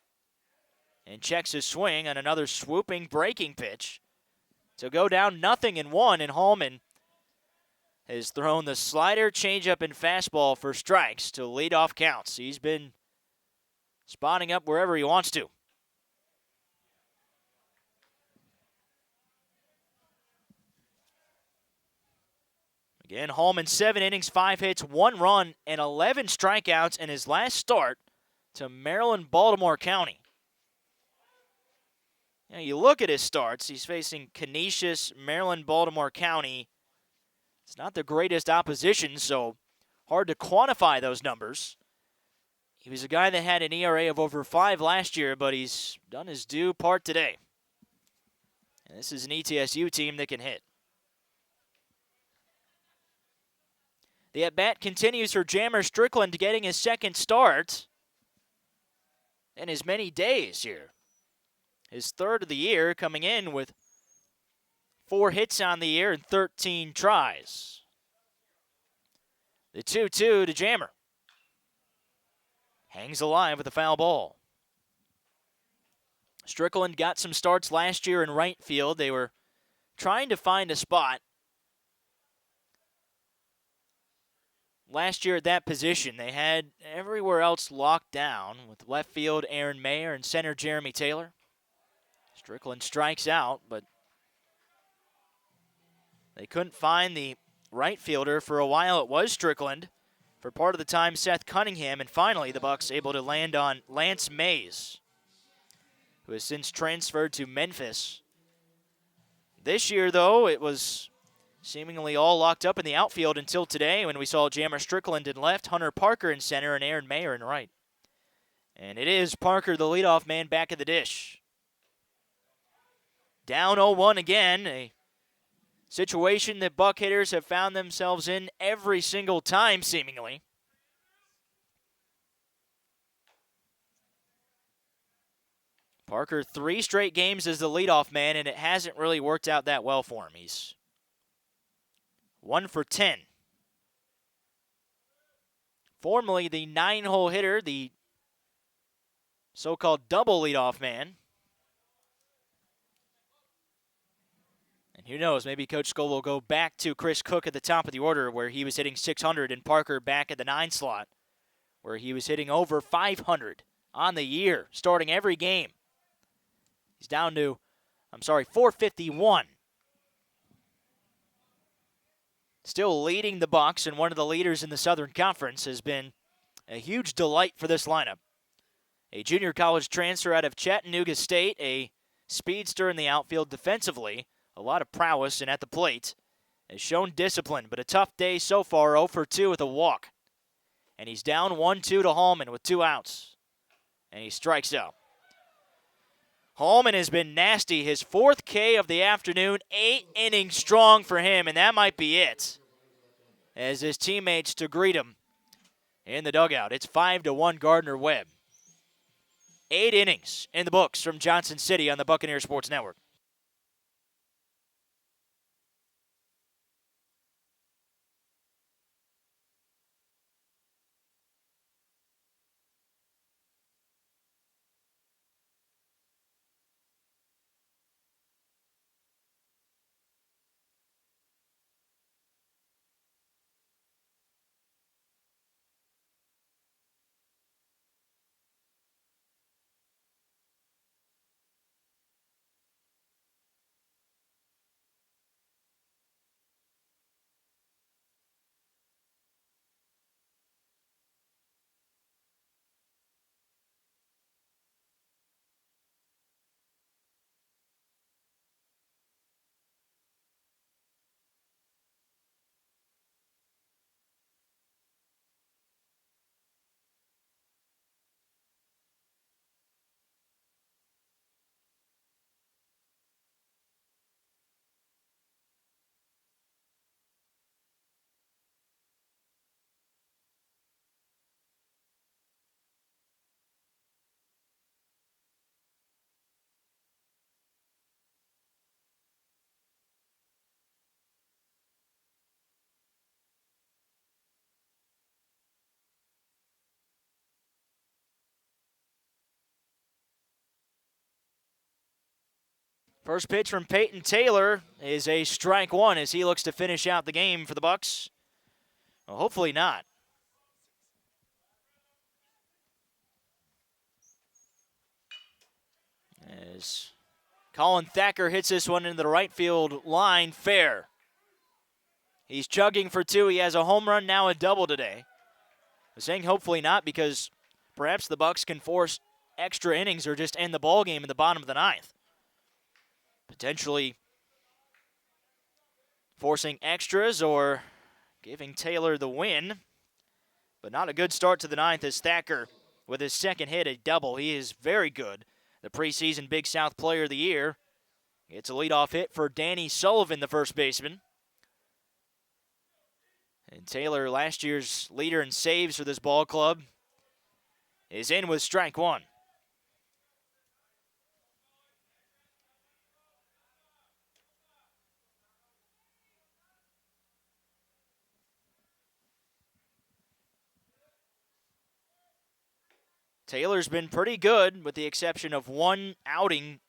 And checks his swing on another swooping breaking pitch to go down 0-1, and Hallman has thrown the slider, changeup, and fastball for strikes to lead off counts. He's been spotting up wherever he wants to. Again, Hallman 7 innings, 5 hits, 1 run, and 11 strikeouts in his last start to Maryland-Baltimore County. Now, you look at his starts, he's facing Canisius, Maryland-Baltimore County. It's not the greatest opposition, so hard to quantify those numbers. He was a guy that had an ERA of over 5 last year, but he's done his due part today. And this is an ETSU team that can hit. The at-bat continues for Jammer Strickland, getting his 2nd start in as many days here. His 3rd of the year, coming in with 4 hits on the year and 13 tries. The 2-2 to Jammer. Hangs alive with a foul ball. Strickland got some starts last year in right field. They were trying to find a spot last year at that position. They had everywhere else locked down with left field Aaron Mayer and center Jeremy Taylor. Strickland strikes out, but they couldn't find the right fielder. For a while it was Strickland. For part of the time, Seth Cunningham, and finally the Bucks able to land on Lance Mays, who has since transferred to Memphis. This year, though, it was seemingly all locked up in the outfield until today when we saw Jammer Strickland in left, Hunter Parker in center, and Aaron Mayer in right. And it is Parker, the leadoff man, back at the dish. Down 0-1 again, a situation that Buck hitters have found themselves in every single time, seemingly. Parker, 3 straight games as the leadoff man, and it hasn't really worked out that well for him. He's 1 for 10. Formerly the 9-hole hitter, the so-called double leadoff man. And who knows, maybe Coach Skoll will go back to Chris Cook at the top of the order where he was hitting 600, and Parker back at the 9 slot where he was hitting over 500 on the year, starting every game. He's down to, 451. Still leading the Bucks, and one of the leaders in the Southern Conference has been a huge delight for this lineup. A junior college transfer out of Chattanooga State, a speedster in the outfield defensively, a lot of prowess, and at the plate has shown discipline, but a tough day so far, 0 for 2 with a walk. And he's down 1-2 to Hallman with 2 outs. And he strikes out. Holman has been nasty. His 4th K of the afternoon, 8 innings strong for him, and that might be it. As his teammates to greet him in the dugout. It's 5-1 Gardner Webb. 8 innings in the books from Johnson City on the Buccaneer Sports Network. First pitch from Peyton Taylor is a strike one as he looks to finish out the game for the Bucs. Well, hopefully not. As Colin Thacker hits this one into the right field line, fair. He's chugging for 2. He has a home run, now a double today. I'm saying hopefully not because perhaps the Bucs can force extra innings or just end the ball game in the bottom of the 9th. Potentially forcing extras or giving Taylor the win. But not a good start to the 9th as Thacker, with his second hit, a double. He is very good. The preseason Big South Player of the Year. It's a leadoff hit for Danny Sullivan, the first baseman. And Taylor, last year's leader in saves for this ball club, is in with strike one. Taylor's been pretty good with the exception of one outing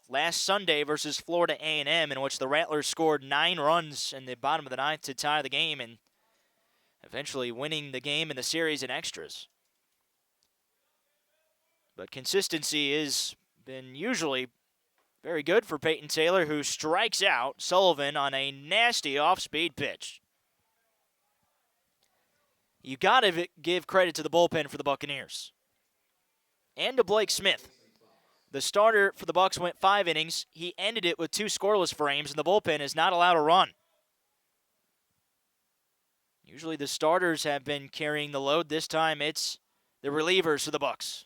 last Sunday versus Florida A&M in which the Rattlers scored 9 runs in the bottom of the 9th to tie the game and eventually winning the game in the series in extras. But consistency has been usually very good for Peyton Taylor, who strikes out Sullivan on a nasty off-speed pitch. You got to give credit to the bullpen for the Buccaneers. And to Blake Smith. The starter for the Bucs went 5 innings. He ended it with 2 scoreless frames, and the bullpen is not allowed a run. Usually the starters have been carrying the load. This time it's the relievers for the Bucs.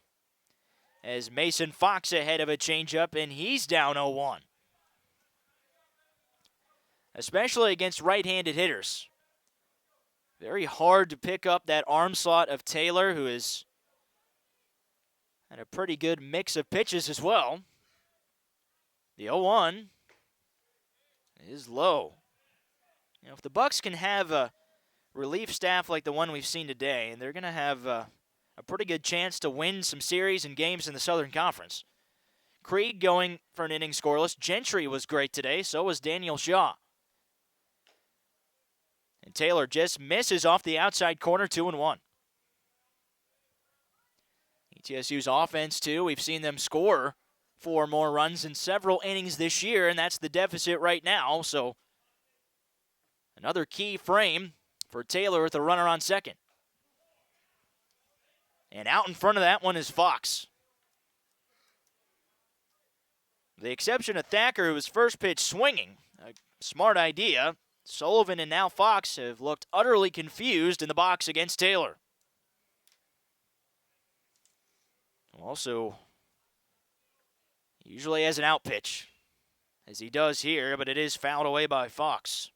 As Mason Fox ahead of a changeup, and he's down 0-1. Especially against right-handed hitters. Very hard to pick up that arm slot of Taylor, who is and a pretty good mix of pitches as well. The 0-1 is low. You know, if the Bucs can have a relief staff like the one we've seen today, and they're going to have a pretty good chance to win some series and games in the Southern Conference. Krieg going for an inning scoreless. Gentry was great today, so was Daniel Shaw. And Taylor just misses off the outside corner, 2-1. ETSU's offense, too, we've seen them score 4 more runs in several innings this year, and that's the deficit right now. So another key frame for Taylor with a runner on second. And out in front of that one is Fox. The exception of Thacker, who was first pitch swinging. A smart idea. Sullivan and now Fox have looked utterly confused in the box against Taylor. Also, Usually has an out pitch, as he does here, but it is fouled away by Fox.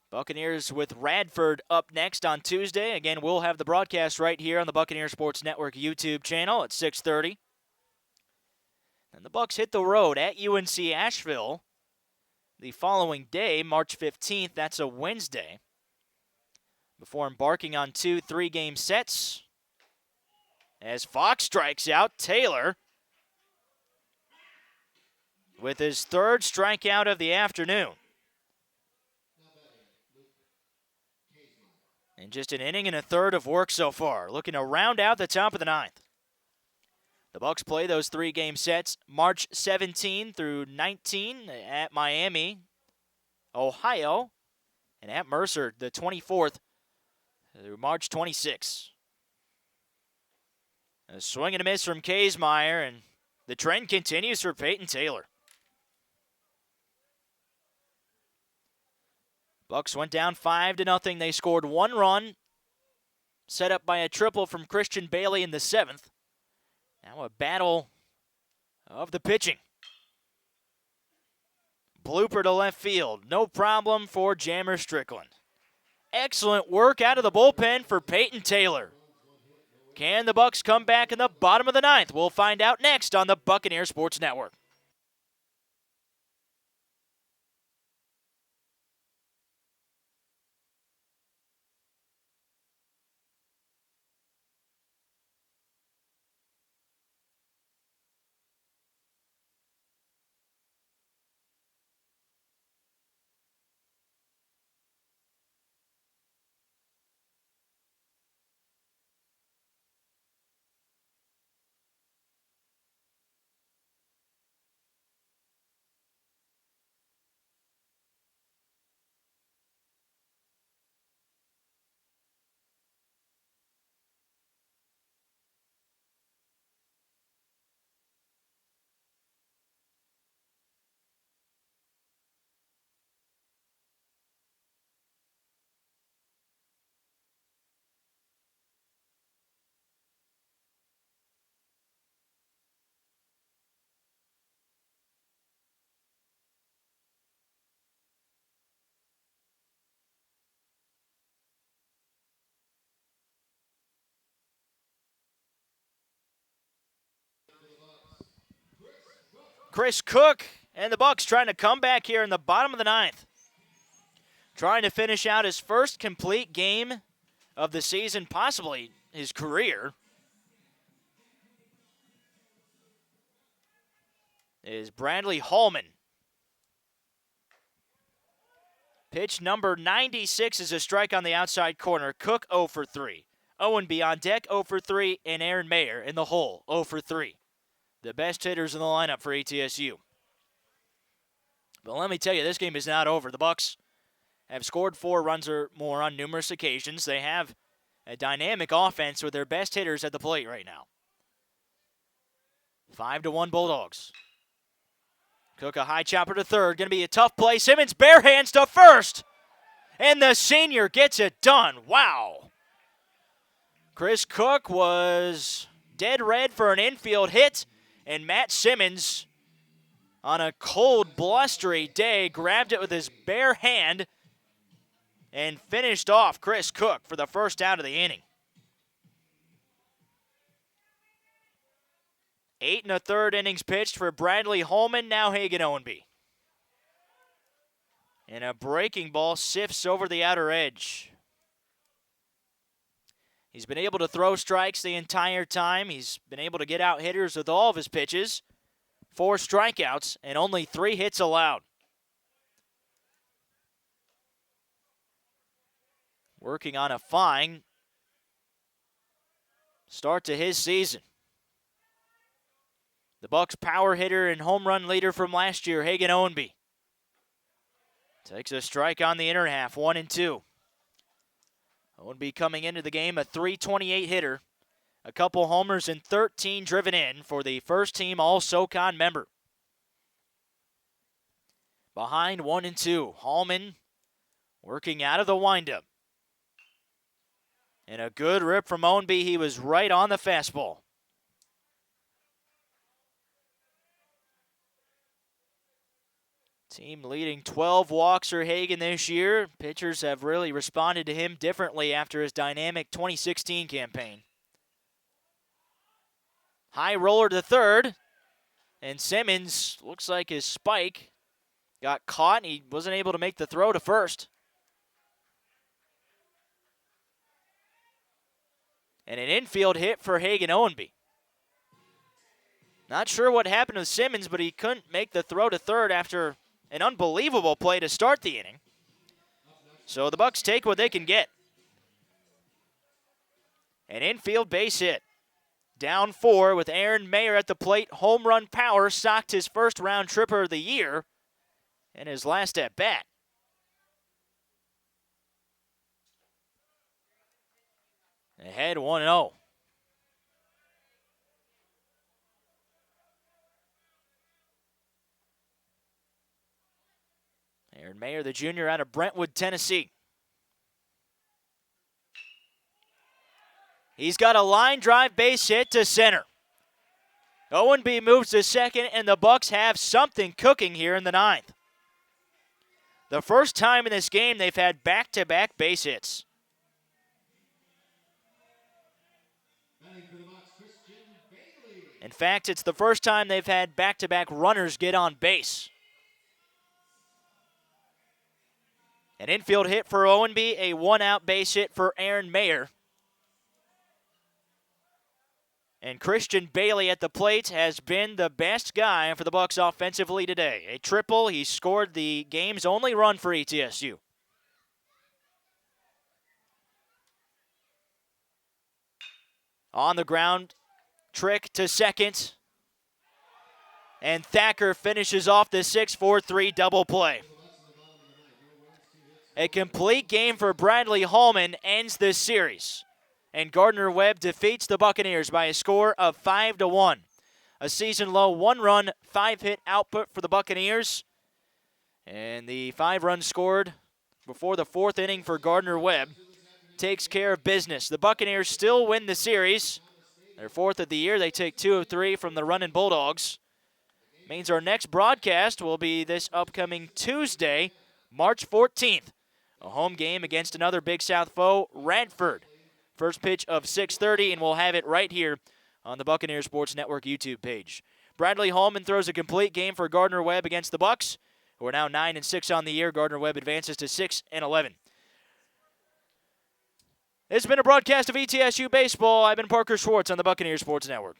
Buccaneers with Radford up next on Tuesday. Again, we'll have the broadcast right here on the Buccaneer Sports Network YouTube channel at 6:30. And the Bucs hit the road at UNC Asheville the following day, March 15th. That's a Wednesday. Before embarking on 2 3-game sets. As Fox strikes out Taylor with his 3rd strikeout of the afternoon. And just an inning and a third of work so far, looking to round out the top of the 9th. The Bucs play those 3-game sets March 17 through 19 at Miami, Ohio, and at Mercer the 24th through March 26. A swing and a miss from Kaysmeyer, and the trend continues for Peyton Taylor. Bucs went down 5-0. They scored 1 run, set up by a triple from Christian Bailey in the 7th. Now a battle of the pitching. Blooper to left field. No problem for Jammer Strickland. Excellent work out of the bullpen for Peyton Taylor. Can the Bucs come back in the bottom of the 9th? We'll find out next on the Buccaneer Sports Network. Chris Cook and the Bucs trying to come back here in the bottom of the 9th. Trying to finish out his first complete game of the season, possibly his career. Is Bradley Hallman. Pitch number 96 is a strike on the outside corner. Cook 0 for 3. Owen B on deck 0 for 3, and Aaron Mayer in the hole 0 for 3. The best hitters in the lineup for ETSU. But let me tell you, this game is not over. The Bucs have scored 4 runs or more on numerous occasions. They have a dynamic offense with their best hitters at the plate right now. 5-1 Bulldogs. Cook a high chopper to third. Going to be a tough play. Simmons bare hands to first. And the senior gets it done. Wow. Chris Cook was dead red for an infield hit. And Matt Simmons, on a cold, blustery day, grabbed it with his bare hand and finished off Chris Cook for the first out of the inning. 8 1/3 innings pitched for Bradley Hallman, now Hagan Owenby. And a breaking ball sifts over the outer edge. He's been able to throw strikes the entire time. He's been able to get out hitters with all of his pitches. 4 strikeouts and only 3 hits allowed. Working on a fine start to his season. The Bucs power hitter and home run leader from last year, Hagan Owenby. Takes a strike on the inner half, 1-2. Owenby coming into the game, a .328 hitter. A couple homers and 13 driven in for the first-team All-SoCon member. Behind 1-2, Hallman working out of the windup. And a good rip from Ownby. He was right on the fastball. Team leading 12 walks for Hagen this year. Pitchers have really responded to him differently after his dynamic 2016 campaign. High roller to third. And Simmons, looks like his spike got caught, and he wasn't able to make the throw to first. And an infield hit for Hagen Ownby. Not sure what happened with Simmons, but he couldn't make the throw to third after an unbelievable play to start the inning. So the Bucks take what they can get. An infield base hit. Down 4 with Aaron Mayer at the plate. Home run power socked his first round tripper of the year and his last at bat. Ahead 1-0. Aaron Mayer, the junior out of Brentwood, Tennessee. He's got a line drive base hit to center. Ownby moves to second, and the Bucks have something cooking here in the 9th. The first time in this game they've had back-to-back base hits. In fact, it's the first time they've had back-to-back runners get on base. An infield hit for Ownby, a one-out base hit for Aaron Mayer. And Christian Bailey at the plate has been the best guy for the Bucks offensively today. A triple, he scored the game's only run for ETSU. On the ground, trick to second. And Thacker finishes off the 6-4-3 double play. A complete game for Bradley Hallman ends this series. And Gardner Webb defeats the Buccaneers by a score of 5-1. A season-low 1-run, 5-hit output for the Buccaneers. And the 5 runs scored before the 4th inning for Gardner Webb takes care of business. The Buccaneers still win the series. Their 4th of the year. They take 2 of 3 from the Runnin' Bulldogs. Means our next broadcast will be this upcoming Tuesday, March 14th. A home game against another Big South foe, Radford. First pitch of 6:30, and we'll have it right here on the Buccaneers Sports Network YouTube page. Bradley Hallman throws a complete game for Gardner Webb against the Bucks, who are now 9-6 on the year. Gardner Webb advances to 6-11. This has been a broadcast of ETSU Baseball. I've been Parker Schwartz on the Buccaneers Sports Network.